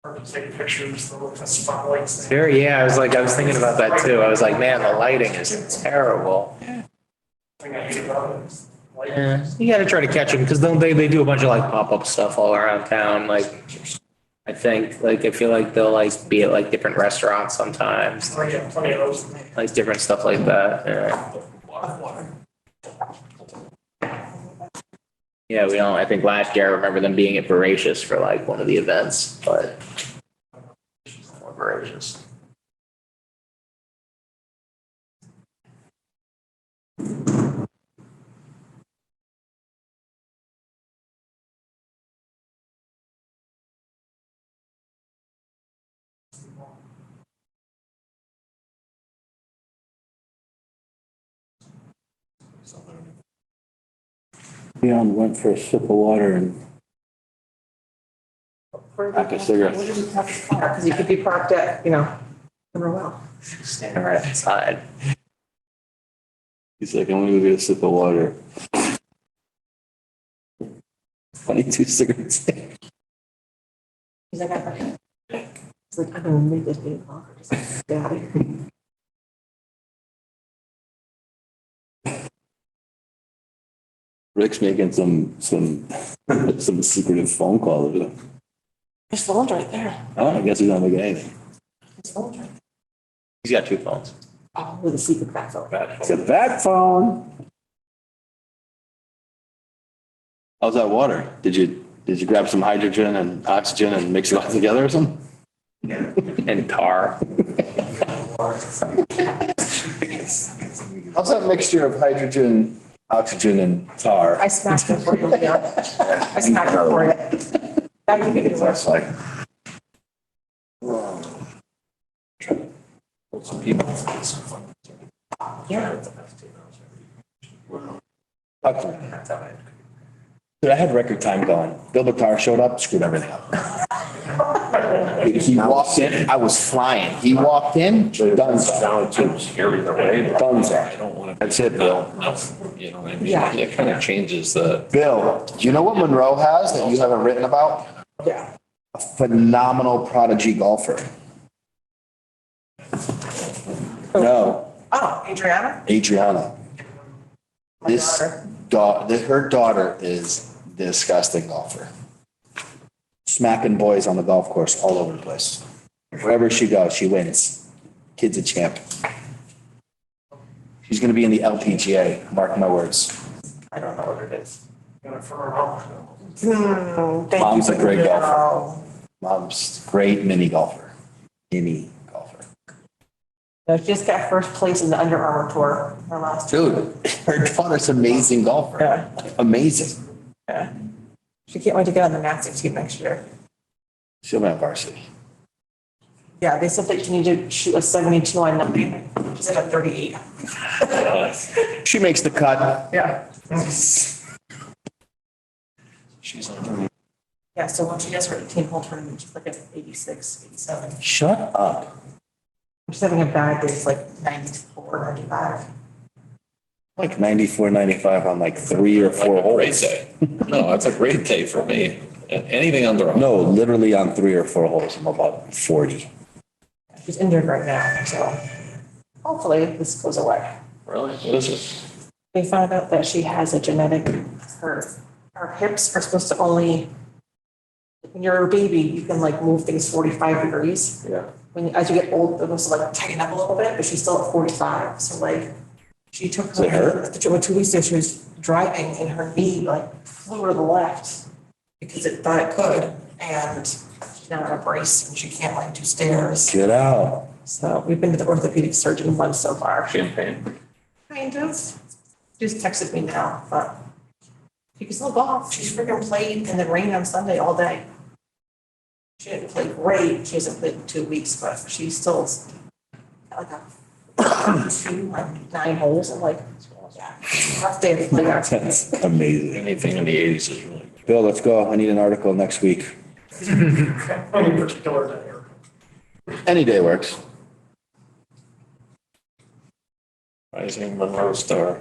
Hard to take pictures, the spotlights. Yeah, I was thinking about that too. I was like, man, the lighting is terrible. Thing I hate about it is like, Yeah, you gotta try to catch them because they do a bunch of like pop-up stuff all around town. Like, I feel like they'll like be at like different restaurants sometimes, I get plenty of those. like different stuff like that. Yeah, we don't, I think last year I remember them being at Voracious for like one of the events, but more Voracious. Leon went for a sip of water and pack of cigarettes. Because you could be parked at, Monroe. Standing right outside. He's like, I'm gonna go get a sip of water. 22 cigarettes. He's like, he's like, I'm gonna make this meeting longer. Just like, get out of here. Rick's making some secretive phone call over there. His phone's right there. Oh, I guess he's not making anything. His phone's right there. He's got two phones. Oh, with a secret back phone. It's a back phone. How's that water? Did you grab some hydrogen and oxygen and mix it all together or something? And tar. How's that mixture of hydrogen, oxygen and tar? I smashed it for you, Leon. I smashed it for you. That would be good. That's like. Yeah. Dude, I had record time going. Bill Batar showed up, screwed everything up. He walked in, I was flying. He walked in, done. Down to scary the way. Done. I don't want to. That's it, Bill. You know what I mean? Yeah. It kind of changes the. Bill, do you know what Monroe has that you haven't written about? Yeah. A phenomenal prodigy golfer. No, Oh, Adriana? Adriana. My This her daughter is disgusting golfer. Smacking boys on the golf course all over the place. Wherever she goes, she wins. Kid's a champ. She's going to be in the LPGA, mark my words. I don't know what it is. Got it for her mom. Mom's a great golfer. Mom's great mini golfer. Mini golfer. No, she just got first place in the Under Armour tour. Her last. Dude, her daughter's amazing golfer. Yeah. Amazing. Yeah. She can't wait to get on the Masters team next year. She'll be on varsity. Yeah, they said that she needed to shoot a 72 on 9. She's at a 38. She makes the cut. Yeah. She's on. Yeah, so when she does her 18-hole tournament, she's like at 86, 87. Shut up. She's having a bad day. It's like 94, 95. Like 94, 95 on like 3 or 4 Great holes. day. No, that's a great day for me. Anything under. No, literally on 3 or 4 holes. I'm about 40. She's injured right now, so hopefully this goes away. Really? What is it? They found out that she has a genetic, her hips are supposed to only, when you're a baby, you can like move things 45 degrees. Yeah. As you get old, they're supposed to like tighten up a little bit, but she's still at 45. So like, she took Does it hurt? 2 weeks ago, she was driving and her knee like flew to the left because it thought it could. And she's now in a brace and she can't like do stairs. Get out. So we've been to the orthopedic surgeon once so far. Champagne. Kind of. She just texted me now, but she can still golf. She's freaking played in the rain on Sunday all day. She didn't play great. She hasn't played in 2 weeks, but she's still got like a 9 holes and like, yeah, rough day to play out. That's amazing. Anything in the 80s is really good. Bill, let's go. I need an article next week. Any particular day or. Any day works. Rising Monroe star.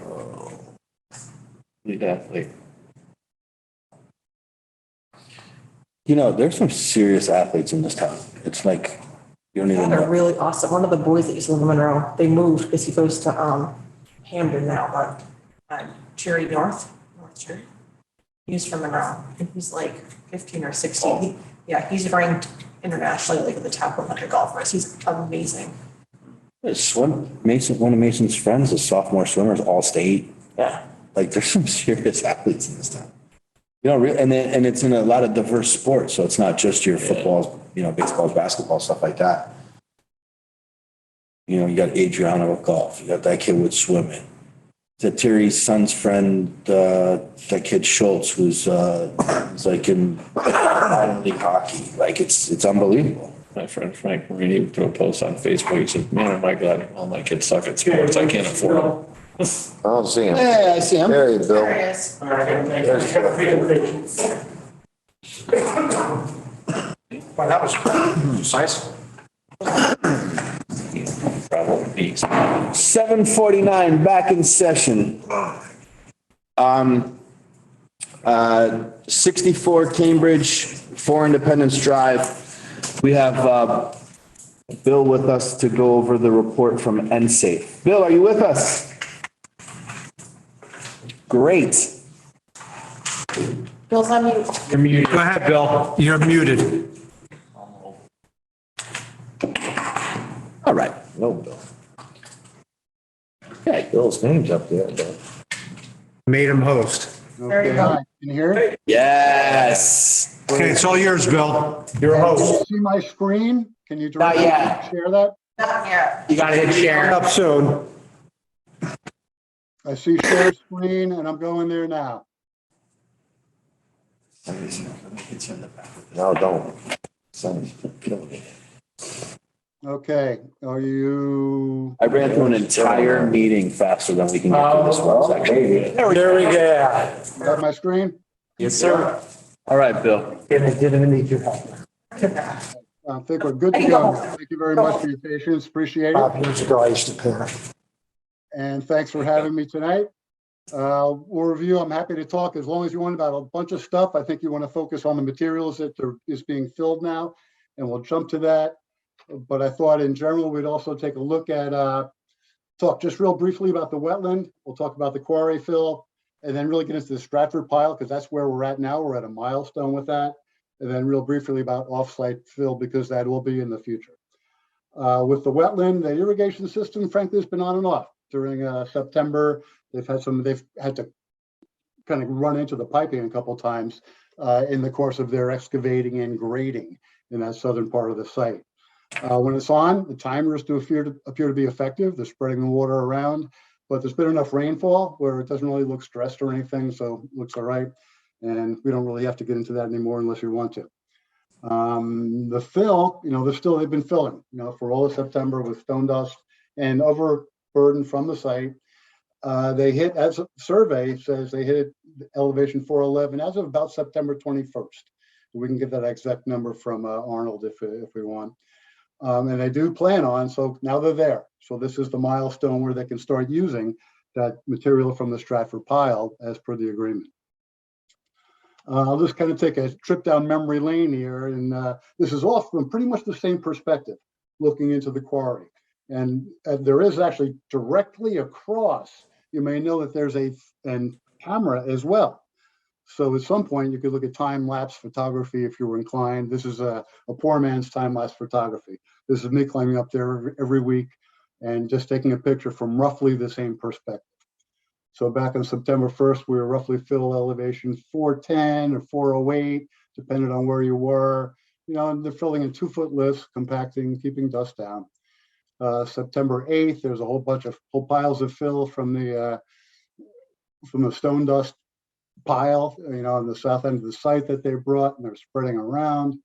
Lead athlete. You know, there's some serious athletes in this town. It's like, you don't even They're know. really awesome. One of the boys that used to live in Monroe, they moved because he goes to Hamden now, but Cherry North Cherry. He's from Monroe and he's like 15 or 16. Yeah, he's ranked internationally like in the top 100 golfers. He's amazing. Mason, one of Mason's friends is sophomore swimmers, all state. Yeah. Like there's some serious athletes in this town. You know, and it's in a lot of diverse sports. So it's not just your footballs, you know, baseballs, basketball, stuff like that. You know, you got Adriana with golf. You got that kid with swimming. That Terry's son's friend, that kid Schultz, who's like in minor league hockey. Like it's unbelievable. My friend Frank Marini put a post on Facebook. He said, man, oh my God, all my kids suck at sports. I can't afford them. I don't see him. Hey, I see him. There you go. There he is. All right, thank you. Have a good day. Wow, that was precise. Probably be. 7:49, back in session. 64 Cambridge, 4 Independence Drive. We have Bill with us to go over the report from NSAFE. Bill, are you with us? Great. Bill's on mute. You're muted. Go ahead, Bill. You're muted. All right. No, Bill. Yeah, Bill's name's up there, Bill. Made him host. There you Okay, go. hi, can you hear it? Yes. Okay, it's all yours, Bill. You're a Can you host. see my screen? Can you Not directly yet. share that? Not yet. You gotta hit Coming share. up soon. I see share screen and I'm going there now. No, don't. Sonny's killing me. Okay, are you, I ran through an entire meeting faster than we can get through this one section. There we go. got my screen? Yes, sir. All right, Bill. And I didn't even need your help. I think we're good to go now. Thank you very much for your patience, appreciate it. 5 years ago, I used to panic. And thanks for having me tonight. We'll review, I'm happy to talk as long as you want about a bunch of stuff. I think you want to focus on the materials that is being filled now, and we'll jump to that. But I thought in general, we'd also take a look at, talk just real briefly about the wetland. We'll talk about the quarry fill, and then really get into the Stratford pile, because that's where we're at now. We're at a milestone with that. And then real briefly about offsite fill, because that will be in the future. With the wetland, the irrigation system, frankly, has been on and off. During September, they've had to kind of run into the piping a couple times in the course of their excavating and grading in that southern part of the site. When it's on, the timers do appear to be effective. They're spreading the water around, but there's been enough rainfall where it doesn't really look stressed or anything, so it looks all right. And we don't really have to get into that anymore unless you want to. The fill, they've been filling, for all of September with stone dust and overburden from the site. They hit, as a survey says, they hit elevation 411 as of about September 21st. We can get that exact number from Arnold if we want. And they do plan on, so now they're there. So this is the milestone where they can start using that material from the Stratford pile as per the agreement. I'll just kind of take a trip down memory lane here, and this is all from pretty much the same perspective, looking into the quarry. And there is actually directly across, you may know that there's a camera as well. So at some point you could look at time-lapse photography if you were inclined. This is a poor man's time-lapse photography. This is me climbing up there every week and just taking a picture from roughly the same perspective. So back on September 1st, we were roughly fill elevation 410 or 408, depending on where you were. And they're filling in 2-foot lifts, compacting, keeping dust down. September 8th, there's a whole piles of fill from the stone dust pile, on the south end of the site that they brought, and they're spreading around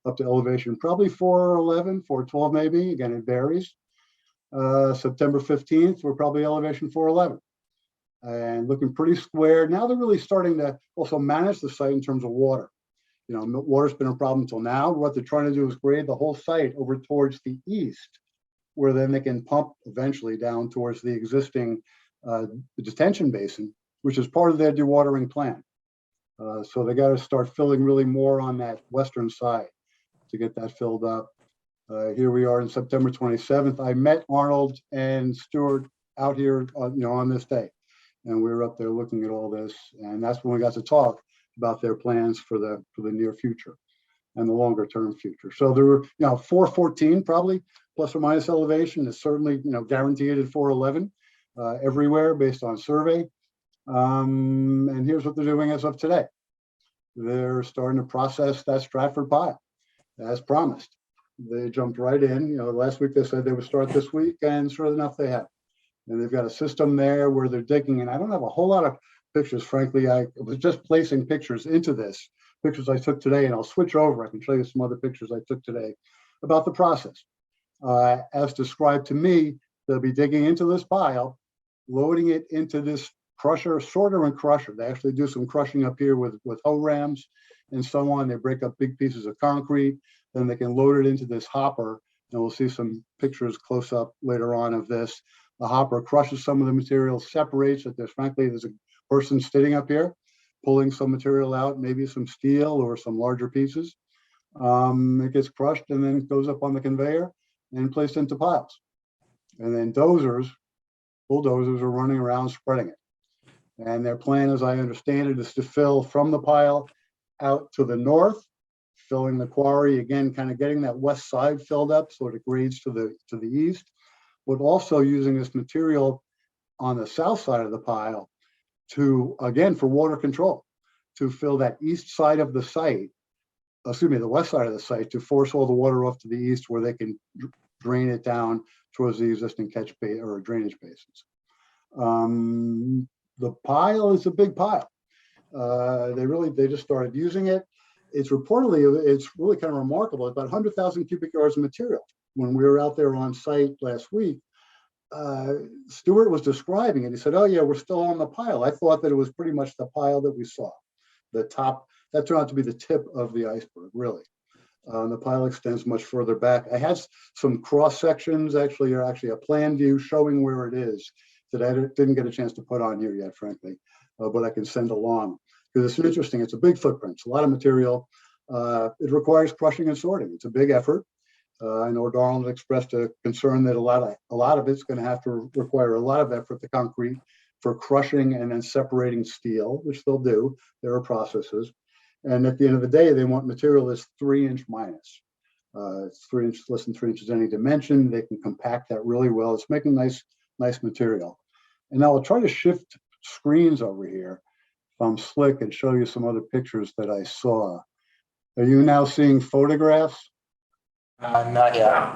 up to elevation probably 411, 412 maybe. Again, it varies. September 15th, we're probably elevation 411. And looking pretty square. Now they're really starting to also manage the site in terms of water. Water's been a problem until now. What they're trying to do is grade the whole site over towards the east, where then they can pump eventually down towards the existing detention basin, which is part of their dewatering plan. So they got to start filling really more on that western side to get that filled up. Here we are in September 27th. I met Arnold and Stuart out here, on this day. And we were up there looking at all this, and that's when we got to talk about their plans for the near future and the longer term future. So there were, 414 probably plus or minus elevation is certainly, guaranteed at 411 everywhere based on survey. And here's what they're doing as of today. They're starting to process that Stratford pile as promised. They jumped right in. Last week they said they would start this week, and sure enough, they have. And they've got a system there where they're digging, and I don't have a whole lot of pictures, frankly. I was just placing pictures into this, pictures I took today, and I'll switch over. I can show you some other pictures I took today about the process. As described to me, they'll be digging into this pile, loading it into this crusher, sorter and crusher. They actually do some crushing up here with hoe rams and so on. They break up big pieces of concrete, then they can load it into this hopper, and we'll see some pictures close up later on of this. The hopper crushes some of the material, separates it. There's a person sitting up here pulling some material out, maybe some steel or some larger pieces. It gets crushed and then goes up on the conveyor and placed into piles. And then bulldozers are running around spreading it. And their plan, as I understand it, is to fill from the pile out to the north, filling the quarry, again, kind of getting that west side filled up so it grades to the east, but also using this material on the south side of the pile to, again, for water control, to fill that east side of the site, excuse me, the west side of the site, to force all the water off to the east where they can drain it down towards the existing catch base or drainage basins. The pile is a big pile. They just started using it. It's reportedly, it's really kind of remarkable, about 100,000 cubic yards of material. When we were out there on site last week, Stuart was describing it. He said, oh yeah, we're still on the pile. I thought that it was pretty much the pile that we saw. The top, that turned out to be the tip of the iceberg, really. The pile extends much further back. I had some cross sections, actually a plan view showing where it is that I didn't get a chance to put on here yet, frankly, but I can send along because it's interesting. It's a big footprint. It's a lot of material. It requires crushing and sorting. It's a big effort. I know Darrell expressed a concern that a lot of it's going to have to require a lot of effort, the concrete, for crushing and then separating steel, which they'll do. There are processes. And at the end of the day, they want material that's 3-inch minus. It's 3 inches, less than 3 inches any dimension. They can compact that really well. It's making nice material. And now I'll try to shift screens over here if I'm slick and show you some other pictures that I saw. Are you now seeing photographs? Not yet.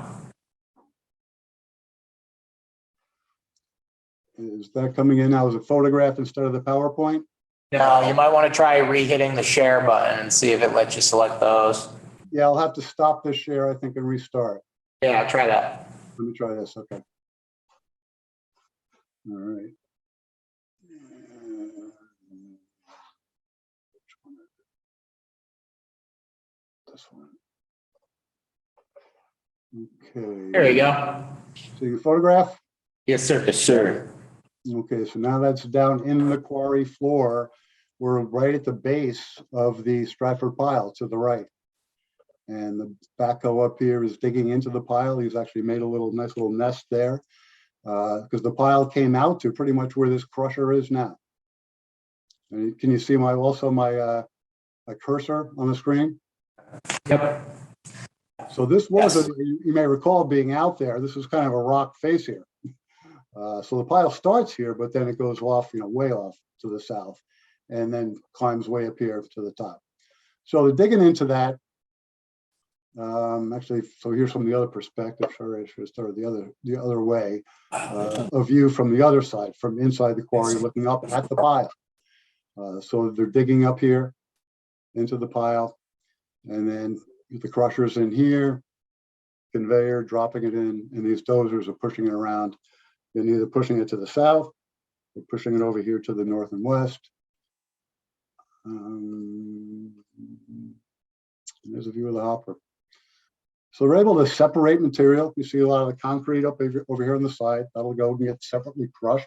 Is that coming in now as a photograph instead of the PowerPoint? No, you might want to try re-hitting the share button and see if it lets you select those. Yeah, I'll have to stop this share, I think, and restart. Yeah, try that. Let me try this, okay. All right. This one. Okay. There you go. So you photograph? Yes, sir. Yes, sir. Okay, so now that's down in the quarry floor. We're right at the base of the Stratford pile to the right. And the backhoe up here is digging into the pile. He's actually made a nice little nest there because the pile came out to pretty much where this crusher is now. And can you see my cursor on the screen? Yep. So this was, Yes. you may recall being out there, this was kind of a rock face here. So the pile starts here, but then it goes off, way off to the south and then climbs way up here to the top. So they're digging into that. Actually, so here's from the other perspective. Sorry, I should have started the other way. A view from the other side, from inside the quarry, looking up at the pile. So they're digging up here into the pile, and then the crusher's in here, conveyor dropping it in, and these dozers are pushing it around. They're either pushing it to the south or pushing it over here to the north and west. There's a view of the hopper. So we're able to separate material. You see a lot of the concrete up over here on the side. That'll go and get separately crushed.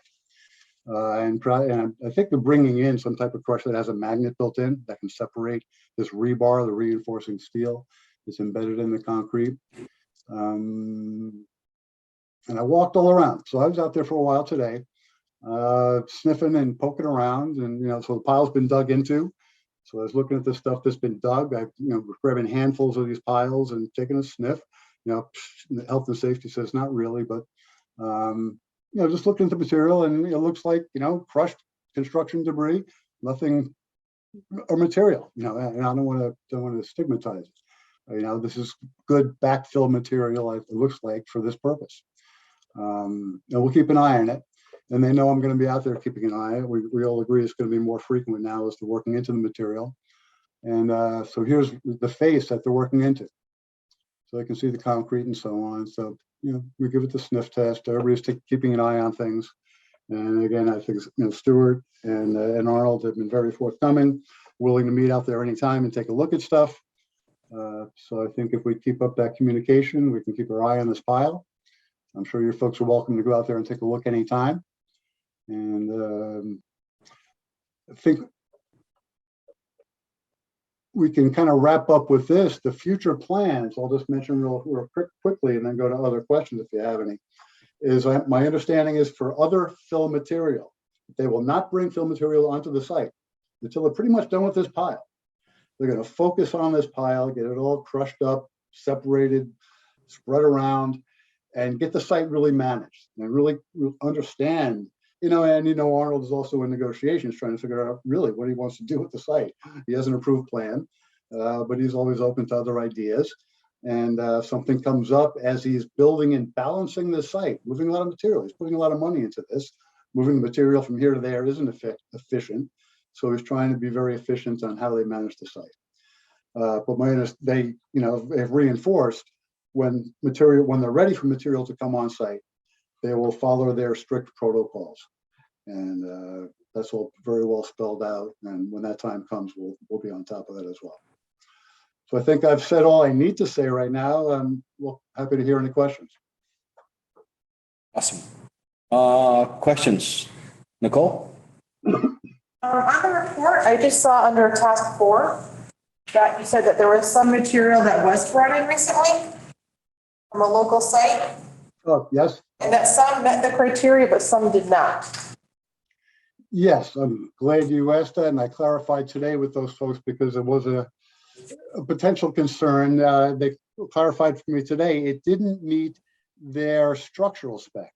And I think they're bringing in some type of crusher that has a magnet built in that can separate this rebar, the reinforcing steel that's embedded in the concrete. And I walked all around. So I was out there for a while today, sniffing and poking around. And, so the pile's been dug into. So I was looking at the stuff that's been dug. I, grabbing handfuls of these piles and taking a sniff. Health and safety says not really, but, just looking at the material, and it looks like, crushed construction debris, nothing or material, and I don't want to stigmatize it. This is good backfill material, it looks like, for this purpose. And we'll keep an eye on it. And they know I'm going to be out there keeping an eye on it. We all agree it's going to be more frequent now as to working into the material. And so here's the face that they're working into. So they can see the concrete and so on. So, we give it the sniff test. Everybody's keeping an eye on things. And again, I think, Stuart and Arnold have been very forthcoming, willing to meet out there anytime and take a look at stuff. So I think if we keep up that communication, we can keep our eye on this pile. I'm sure your folks are welcome to go out there and take a look anytime. And I think we can kind of wrap up with this. The future plans, I'll just mention real quickly and then go to other questions if you have any, is my understanding is for other fill material, they will not bring fill material onto the site until they're pretty much done with this pile. They're going to focus on this pile, get it all crushed up, separated, spread around, and get the site really managed and really understand Arnold is also in negotiations trying to figure out really what he wants to do with the site. He has an approved plan, but he's always open to other ideas. And something comes up as he's building and balancing the site, moving a lot of material. He's putting a lot of money into this. Moving the material from here to there isn't efficient. So he's trying to be very efficient on how they manage the site. But they have reinforced when they're ready for material to come on site, they will follow their strict protocols. And that's all very well spelled out. And when that time comes, we'll be on top of that as well. So I think I've said all I need to say right now. I'm happy to hear any questions. Awesome. Questions? Nicole? On the report, I just saw under task 4 that you said that there was some material that was brought in recently from a local site. Oh, yes. And that some met the criteria, but some did not. Yes, I'm glad you asked that, and I clarified today with those folks because it was a potential concern. They clarified for me today, it didn't meet their structural spec.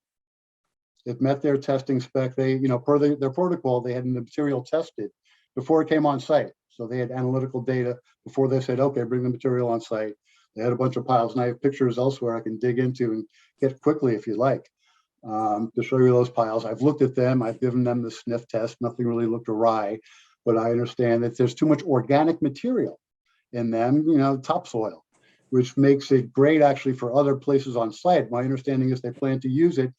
It met their testing spec. They, per their protocol, they had the material tested before it came on site. So they had analytical data before they said, okay, bring the material on site. They had a bunch of piles, and I have pictures elsewhere I can dig into and get quickly if you like, to show you those piles. I've looked at them. I've given them the sniff test. Nothing really looked awry, but I understand that there's too much organic material in them, topsoil, which makes it great actually for other places on site. My understanding is they plan to use it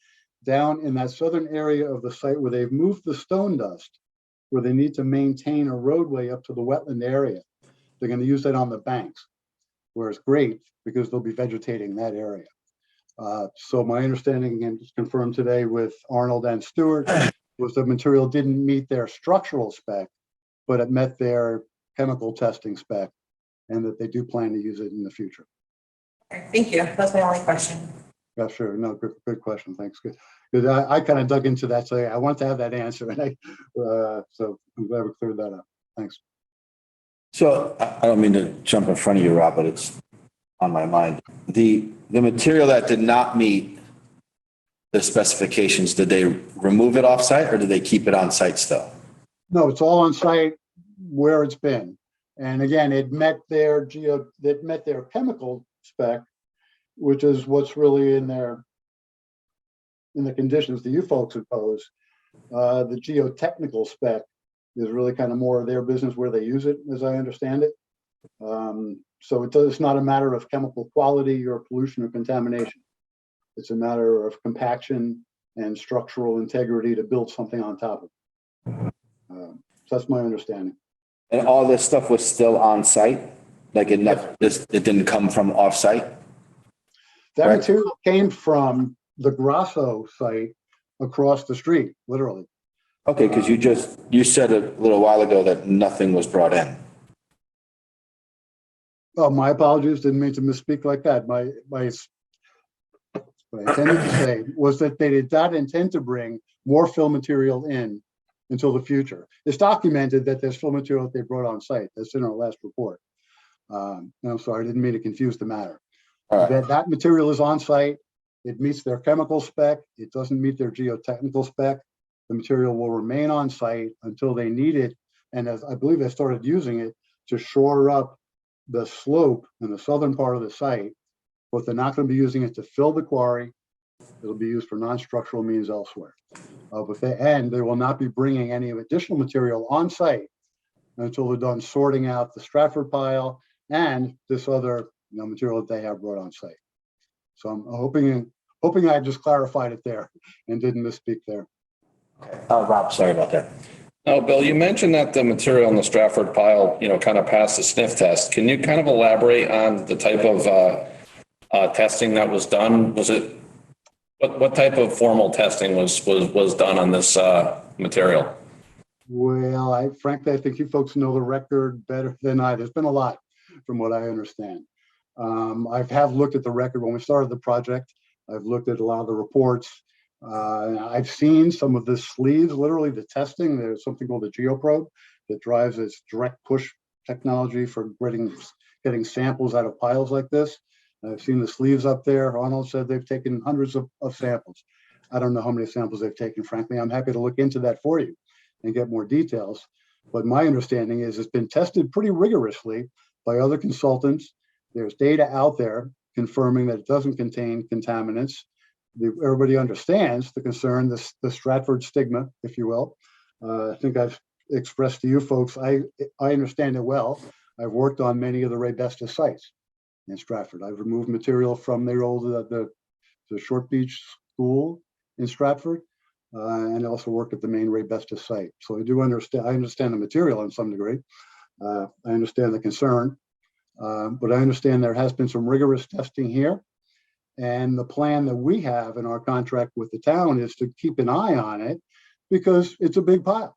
down in that southern area of the site where they've moved the stone dust, where they need to maintain a roadway up to the wetland area. They're going to use that on the banks, where it's great because they'll be vegetating that area. So my understanding, and it's confirmed today with Arnold and Stewart, was the material didn't meet their structural spec, but it met their chemical testing spec, and that they do plan to use it in the future. Okay, thank you. That's my only question. Yeah, sure. No, good question. Thanks. Good. I kind of dug into that, so I want to have that answer, and so I'm glad we cleared that up. Thanks. So I don't mean to jump in front of you, Rob, but it's on my mind. The material that did not meet the specifications, did they remove it off site or did they keep it on site still? No, it's all on site where it's been. And again, it met their chemical spec, which is what's really in the conditions that you folks impose. The geotechnical spec is really kind of more of their business where they use it, as I understand it. So it's not a matter of chemical quality or pollution or contamination. It's a matter of compaction and structural integrity to build something on top of it. So that's my understanding. And all this stuff was still on site? Like it didn't come from off site? That Right. material came from the Grasso site across the street, literally. Okay, because you said a little while ago that nothing was brought in. Oh, my apologies. Didn't mean to misspeak like that. What I intended to say was that they did not intend to bring more fill material in until the future. It's documented that there's fill material that they brought on site. That's in our last report. I'm sorry, I didn't mean to confuse the matter. All right. That material is on site. It meets their chemical spec. It doesn't meet their geotechnical spec. The material will remain on site until they need it. And as I believe they started using it to shore up the slope in the southern part of the site, but they're not going to be using it to fill the quarry. It'll be used for non-structural means elsewhere. They will not be bringing any additional material on site until they're done sorting out the Stratford pile and this other material that they have brought on site. So I'm hoping I just clarified it there and didn't misspeak there. Rob, sorry about that. No, Bill, you mentioned that the material in the Stratford pile, kind of passed the sniff test. Can you kind of elaborate on the type of testing that was done? Was it, what type of formal testing was done on this material? Well, frankly, I think you folks know the record better than I. There's been a lot from what I understand. I have looked at the record when we started the project. I've looked at a lot of the reports. I've seen some of the sleeves, literally the testing. There's something called a geoprobe that drives this direct push technology for getting samples out of piles like this. I've seen the sleeves up there. Arnold said they've taken hundreds of samples. I don't know how many samples they've taken, frankly. I'm happy to look into that for you and get more details. But my understanding is it's been tested pretty rigorously by other consultants. There's data out there confirming that it doesn't contain contaminants. Everybody understands the concern, the Stratford stigma, if you will. I think I've expressed to you folks, I understand it well. I've worked on many of the Ray Bestis sites in Stratford. I've removed material from their old, the Short Beach School in Stratford, and also worked at the main Ray Bestis site. So I understand the material in some degree. I understand the concern, but I understand there has been some rigorous testing here. And the plan that we have in our contract with the town is to keep an eye on it because it's a big pile.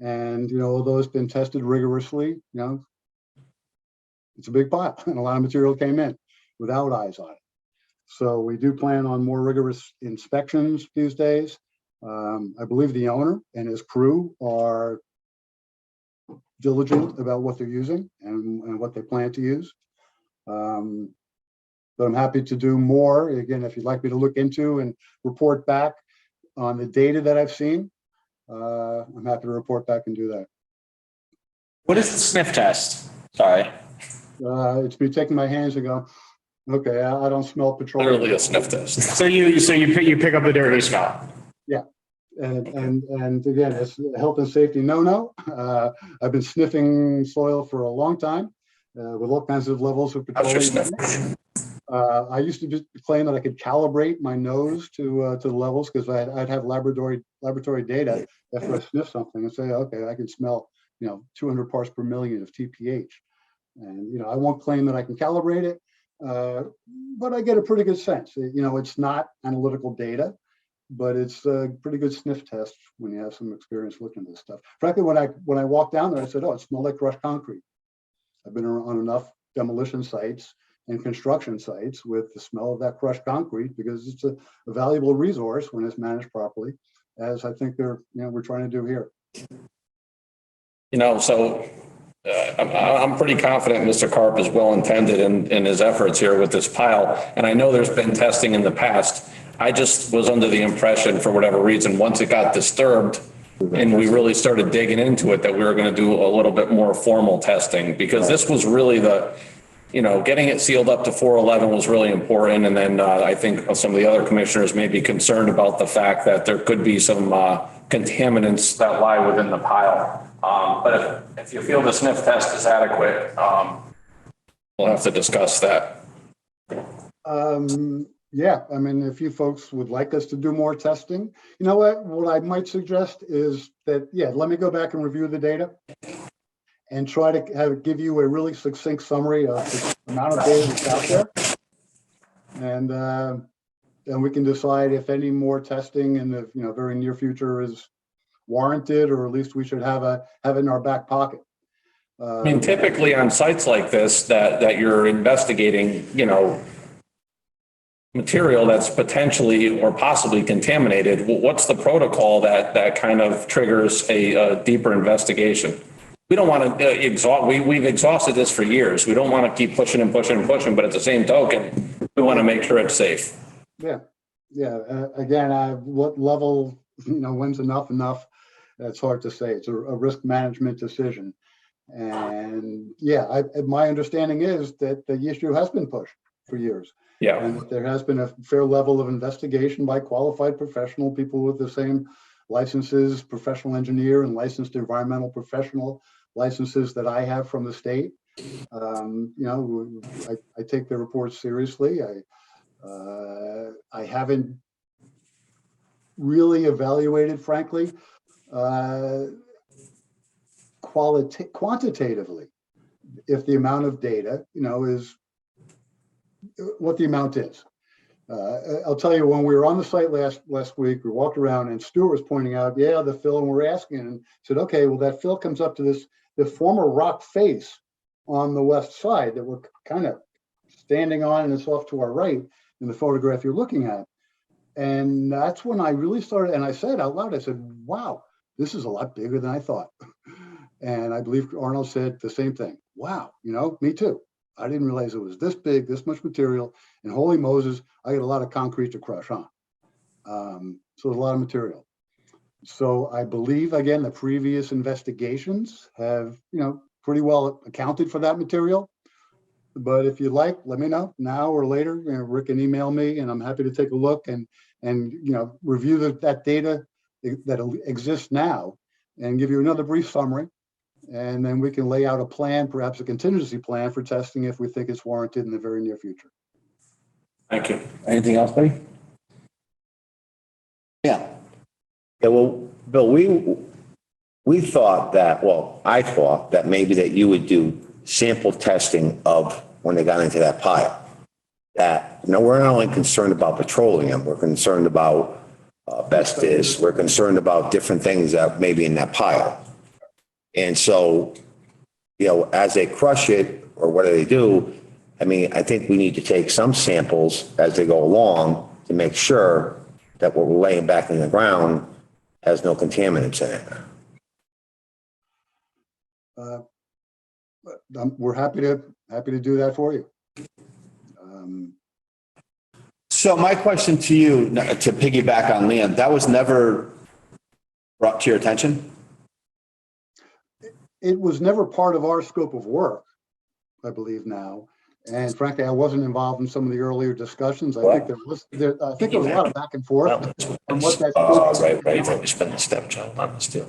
And, although it's been tested rigorously, it's a big pile and a lot of material came in without eyes on it. So we do plan on more rigorous inspections these days. I believe the owner and his crew are diligent about what they're using and what they plan to use. But I'm happy to do more. Again, if you'd like me to look into and report back on the data that I've seen, I'm happy to report back and do that. What is the sniff test? Sorry. It's me taking my hands and go, okay, I don't smell petroleum. Literally a sniff test. So you pick up the dirt you smell. Yeah. And again, it's health and safety no. I've been sniffing soil for a long time with all kinds of levels of petroleum. I used to just claim that I could calibrate my nose to the levels because I'd have laboratory data after I sniff something and say, okay, I can smell 200 parts per million of TPH, and I won't claim that I can calibrate it, but I get a pretty good sense. It's not analytical data, but it's a pretty good sniff test when you have some experience looking at this stuff. Frankly, when I walked down there, I said, oh, it smelled like crushed concrete. I've been on enough demolition sites and construction sites with the smell of that crushed concrete because it's a valuable resource when it's managed properly, as I think we're trying to do here. So I'm pretty confident Mr. Karp is well-intended in his efforts here with this pile. And I know there's been testing in the past. I just was under the impression, for whatever reason, once it got disturbed and we really started digging into it, that we were going to do a little bit more formal testing, because this was really getting it sealed up to 411 was really important. And then I think some of the other commissioners may be concerned about the fact that there could be some contaminants that lie within the pile. But if you feel the sniff test is adequate, we'll have to discuss that. Yeah, if you folks would like us to do more testing, you know what I might suggest is that, let me go back and review the data and try to give you a really succinct summary of the amount of data that's out there. And we can decide if any more testing in the very near future is warranted, or at least we should have it in our back pocket. Typically on sites like this that you're investigating, material that's potentially or possibly contaminated, what's the protocol that kind of triggers a deeper investigation? We don't want to exhaust, we've exhausted this for years. We don't want to keep pushing, but at the same token, we want to make sure it's safe. Yeah. Again, what level, when's enough? That's hard to say. It's a risk management decision. And my understanding is that the issue has been pushed for years. Yeah. And that there has been a fair level of investigation by qualified professional people with the same licenses, professional engineer and licensed environmental professional licenses that I have from the state. I take their reports seriously. I haven't really evaluated, frankly, quantitatively, if the amount of data, is what the amount is. I'll tell you, when we were on the site last week, we walked around and Stuart was pointing out, the fill, and we're asking, and said, okay, well, that fill comes up to the former rock face on the west side that we're kind of standing on, and it's off to our right in the photograph you're looking at. And that's when I really started, and I said out loud, I said, wow, this is a lot bigger than I thought. And I believe Arnold said the same thing. Wow, me too. I didn't realize it was this big, this much material, and holy Moses, I got a lot of concrete to crush, huh? So there's a lot of material. So I believe, again, the previous investigations have, pretty well accounted for that material. But if you'd like, let me know now or later. Rick can email me, and I'm happy to take a look and review that data that exists now and give you another brief summary. And then we can lay out a plan, perhaps a contingency plan for testing if we think it's warranted in the very near future. Thank you. Anything else, buddy? Yeah. Yeah, well, Bill, we thought that, I thought that maybe that you would do sample testing of when they got into that pile. That, we're not only concerned about petroleum, we're concerned about asbestos, we're concerned about different things that may be in that pile. And so, as they crush it or what do they do, I think we need to take some samples as they go along to make sure that what we're laying back in the ground has no contaminants in it. We're happy to do that for you. So my question to you, to piggyback on Liam, that was never brought to your attention? It was never part of our scope of work, I believe now. And frankly, I wasn't involved in some of the earlier discussions. I think there was a lot of back and forth on what that. Right. We spent the stepchild on this deal.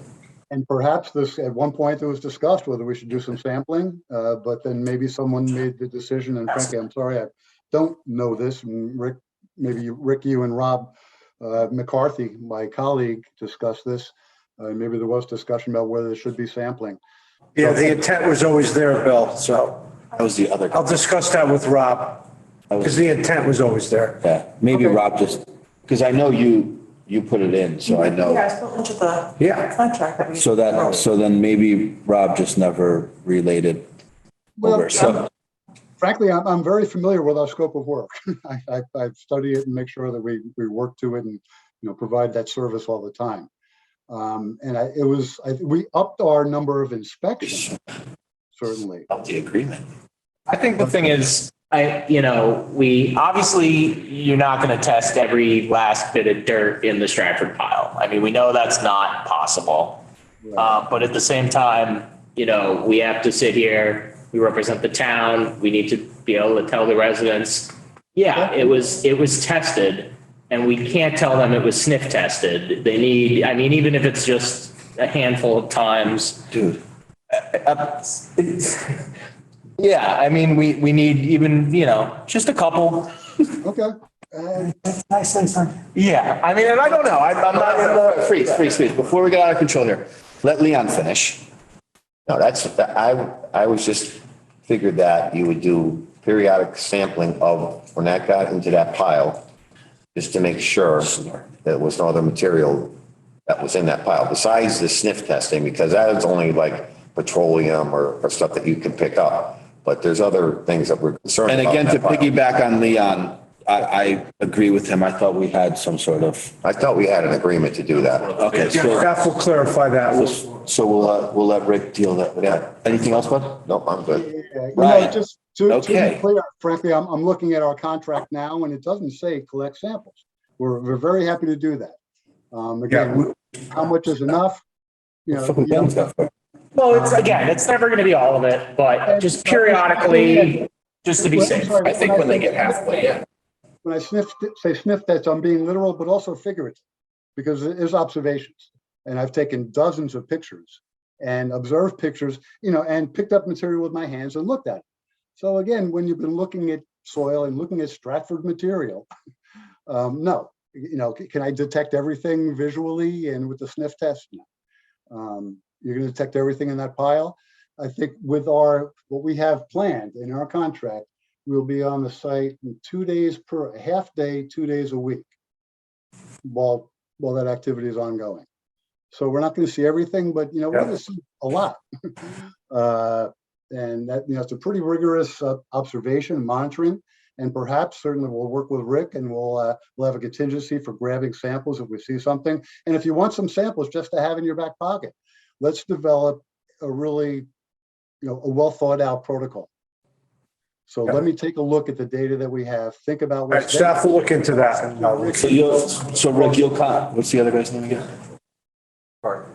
And perhaps at one point it was discussed whether we should do some sampling, but then maybe someone made the decision. And frankly, I'm sorry, I don't know this. And Rick, you and Rob McCarthy, my colleague, discussed this. Maybe there was discussion about whether there should be sampling. Yeah, the intent was always there, Bill, so. That was the other. I'll discuss that with Rob, because the intent was always there. Yeah, maybe Okay. Rob because I know you put it in, so I know. Yeah, I spoke into the contract that we. So then maybe Rob just never related over. So Frankly, I'm very familiar with our scope of work. I study it and make sure that we work to it and provide that service all the time. We upped our number of inspections, certainly. Up the agreement. I think the thing is, we obviously, you're not going to test every last bit of dirt in the Stratford pile. We know that's not possible. But at the same time, we have to sit here, we represent the town, we need to be able to tell the residents, it was tested, and we can't tell them it was sniff tested. They need, even if it's just a handful of times. Dude. Yeah, we need even, just a couple. Okay. Yeah, and I don't know. I'm not in the. Freeze. Before we get out of control here, let Leon finish. No, I was just figured that you would do periodic sampling of when that got into that pile, just to make sure that there was no other material that was in that pile besides the sniff testing, because that is only like petroleum or stuff that you can pick up. But there's other things that we're concerned about. And again, to piggyback on Leon, I agree with him. I thought we had some sort of. I thought we had an agreement to do that. Okay, so Staff will clarify that. we'll let Rick deal with that. Anything else, bud? Nope, I'm good. Right. Just to Okay. be clear, frankly, I'm looking at our contract now, and it doesn't say collect samples. We're very happy to do that. Again, how much is enough? Well, it's never going to be all of it, but just periodically, just to be safe. I think when they get halfway in. When I say sniff test, I'm being literal, but also figurative, because there's observations. And I've taken dozens of pictures and observed pictures, and picked up material with my hands and looked at it. So again, when you've been looking at soil and looking at Stratford material, no, can I detect everything visually and with the sniff test? No. You're going to detect everything in that pile. I think with what we have planned in our contract, we'll be on the site 2 days per half day, 2 days a week while that activity is ongoing. So we're not going to see everything, but we're going to see a lot. And that, it's a pretty rigorous observation and monitoring. And perhaps certainly we'll work with Rick, and we'll have a contingency for grabbing samples if we see something. And if you want some samples just to have in your back pocket, let's develop a really, a well thought out protocol. So let me take a look at the data that we have, think about All right, what's. staff will look into that. So Rick, what's the other guy's name again?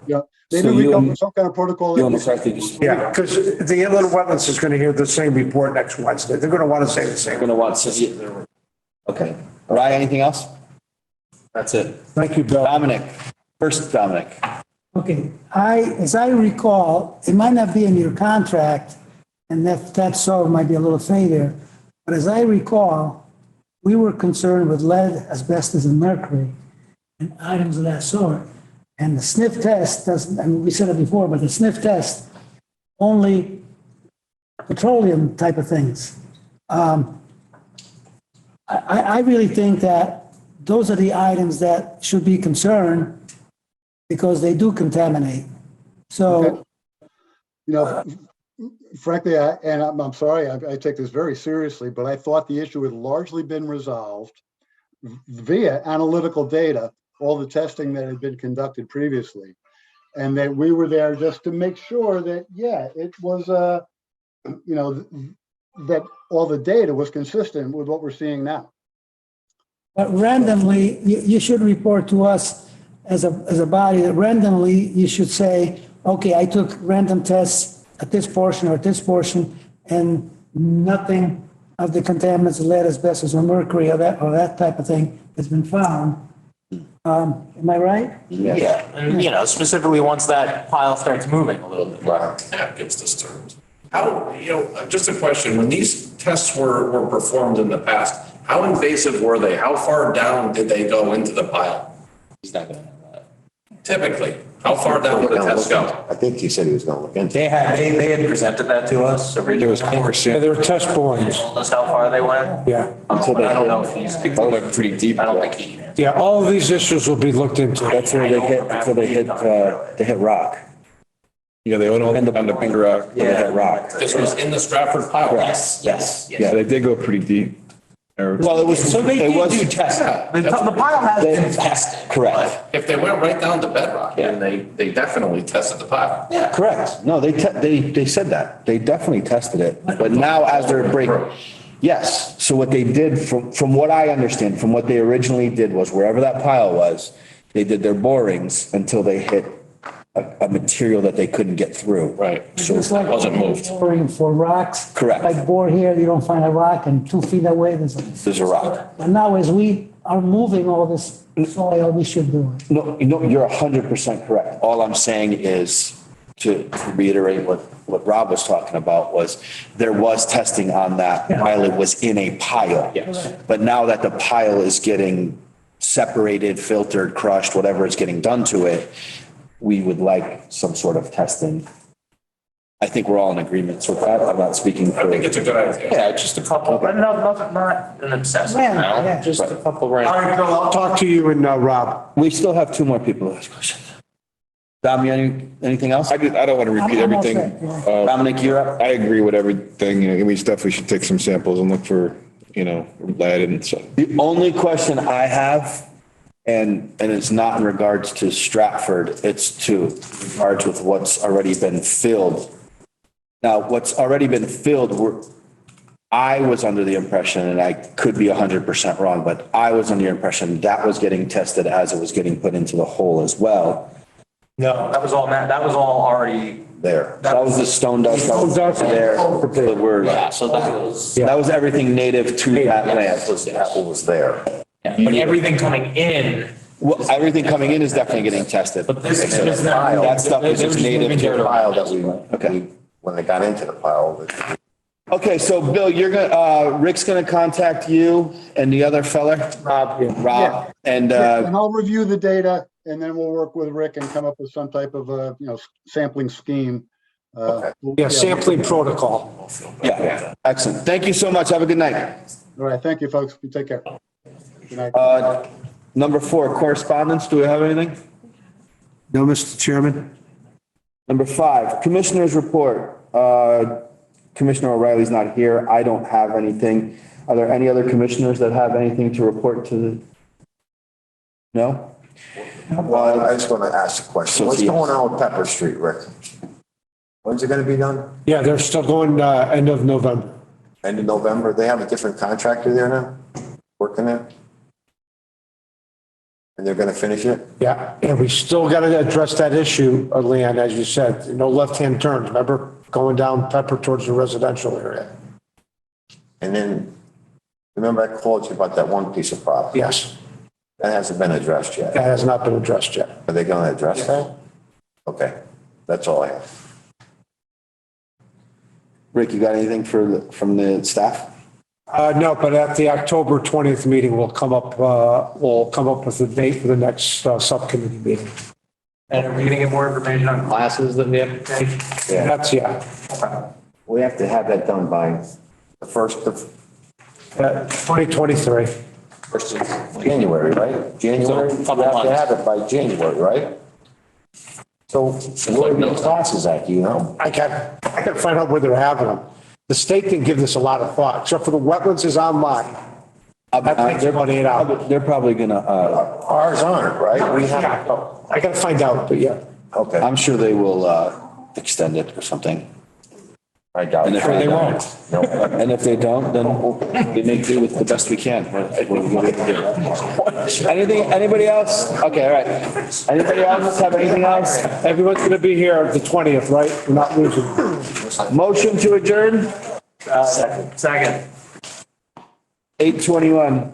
Yeah, So maybe we you come and- with some kind of protocol. You and McCarthy just, Yeah, because the inland wetlands is going to hear the same report next Wednesday. They're going to want to say the you're same. gonna want to, okay. Ryan, anything else? That's it. Thank you, Bill. Dominic, first Dominic. Okay, as I recall, it might not be in your contract, and that's so, it might be a little failure, but as I recall, we were concerned with lead, asbestos, and mercury, and items of that sort. And the sniff test doesn't, I mean, we said it before, but the sniff test, only petroleum type of things. I really think that those are the items that should be concerned because they do contaminate. So, You know, frankly, I'm sorry, I take this very seriously, but I thought the issue had largely been resolved via analytical data, all the testing that had been conducted previously. And that we were there just to make sure that, yeah, it was, that all the data was consistent with what we're seeing now. but randomly, you should report to us as a body that randomly you should say, okay, I took random tests at this portion or at this portion, and nothing of the contaminants, lead, asbestos, or mercury, or that type of thing has been found. Am I right? Yeah, and specifically once that pile starts moving a little bit. That gets disturbed. How, just a question, when these tests were performed in the past, how invasive were they? How far down did they go into the pile? He's not gonna have that. Typically, how far down would the test go? I think he said he was gonna look into it. They had presented that to us originally. It was coarse, Yeah, yeah. there were test borings. Told us how far they went. Yeah. But I don't know if he's. They went pretty deep. I don't think he. Yeah, all of these issues will be looked into. That's where they hit rock. Yeah, they went all on the finger rock. They hit rock. This was in the Stratford pile? Yes. Yeah, they did go pretty deep. Well, it was. So they it did was, do testing. The pile has been tested. Correct. If they went right down to bedrock, then they definitely tested the pile. Yeah. Correct. No, they said that. They definitely tested it. But now as they're breaking, yes. So what they did, from what I understand, from what they originally did was wherever that pile was, they did their borings until they hit a material that they couldn't get through. Right. So It's like wasn't moved. boring for rocks. Correct. Like bore here, you don't find a rock, and 2 feet away, there's there's a rock. And now as we are moving all this soil, we should do it. No, you're 100% correct. All I'm saying is, to reiterate what Rob was talking about, was there was testing on that while it was in a pile. Yes. But now that the pile is getting separated, filtered, crushed, whatever is getting done to it, we would like some sort of testing. I think we're all in agreement with that. I'm not speaking for. I think it's a good idea. Yeah, just a couple, but not an obsessive Yeah, amount, yeah. just a couple All random. right, Bill, I'll talk to you and Rob. We still have 2 more people to ask questions. Dom, anything else? I don't want to repeat I'm all everything. set, yeah. Dominic, you're up. I agree with everything. We definitely should take some samples and look for, lead and stuff. The only question I have, and it's not in regards to Stratford, it's to regards with what's already been filled. Now, what's already been filled, I was under the impression, and I could be 100% wrong, but I was under the impression that was getting tested as it was getting put into the hole as well. No, that was all already. There. That was the stone dust that was there. Yeah, so That was everything native to that land. That was there. but everything coming in. Well, everything coming in is definitely getting tested. But this is just That stuff is just native to The pile that Okay. when they got into the pile, Okay, so Bill, Rick's gonna contact you and the other fella? Rob, and, And I'll review the data, and then we'll work with Rick and come up with some type of, sampling scheme. Yeah, sampling protocol. yeah, excellent. Thank you so much. Have a good night. All right, thank you, folks. You take care. Good night. Number 4, correspondence. Do we have anything? No, Mr. Chairman? Number 5, Commissioner's report. Commissioner O'Reilly's not here. I don't have anything. Are there any other commissioners that have anything to report to the? No? well, I just want to ask a question. What's Sophia. going on with Pepper Street, Rick? When's it going to be done? Yeah, they're still going end of November. End of November, they have a different contractor there now, working there? And they're gonna finish it? Yeah, and we still got to address that issue, Leanne, as you said, no left-hand turns, remember, going down Pepper towards the residential area. And then, remember I called you about that one piece of property? Yes, That hasn't been addressed yet. that has not been addressed yet. Are they gonna address that? Okay, that's all I have. Rick, you got anything from the staff? No, but at the October 20th meeting, we'll come up with a date for the next subcommittee meeting. And are we gonna get more information on classes that we have to take? That's, yeah. We have to have that done by the first of 2023. January, right? January, we have to have it by January, right? So where are the classes at, do you know? I can find out where they're having them. The state didn't give this a lot of thought, except for the wetlands is online. That takes about 8 hours. They're probably gonna, Ours aren't, right? We have, I gotta find out, but yeah. okay. I'm sure they will, extend it or something. I doubt And it. if they won't, No. and if they don't, then we make do with the best we can. What we can do. Anything, anybody else? Okay, all right. Anybody else have anything else? Everyone's gonna be here the 20th, right? We're not losing. Motion to adjourn, Second. 8:21.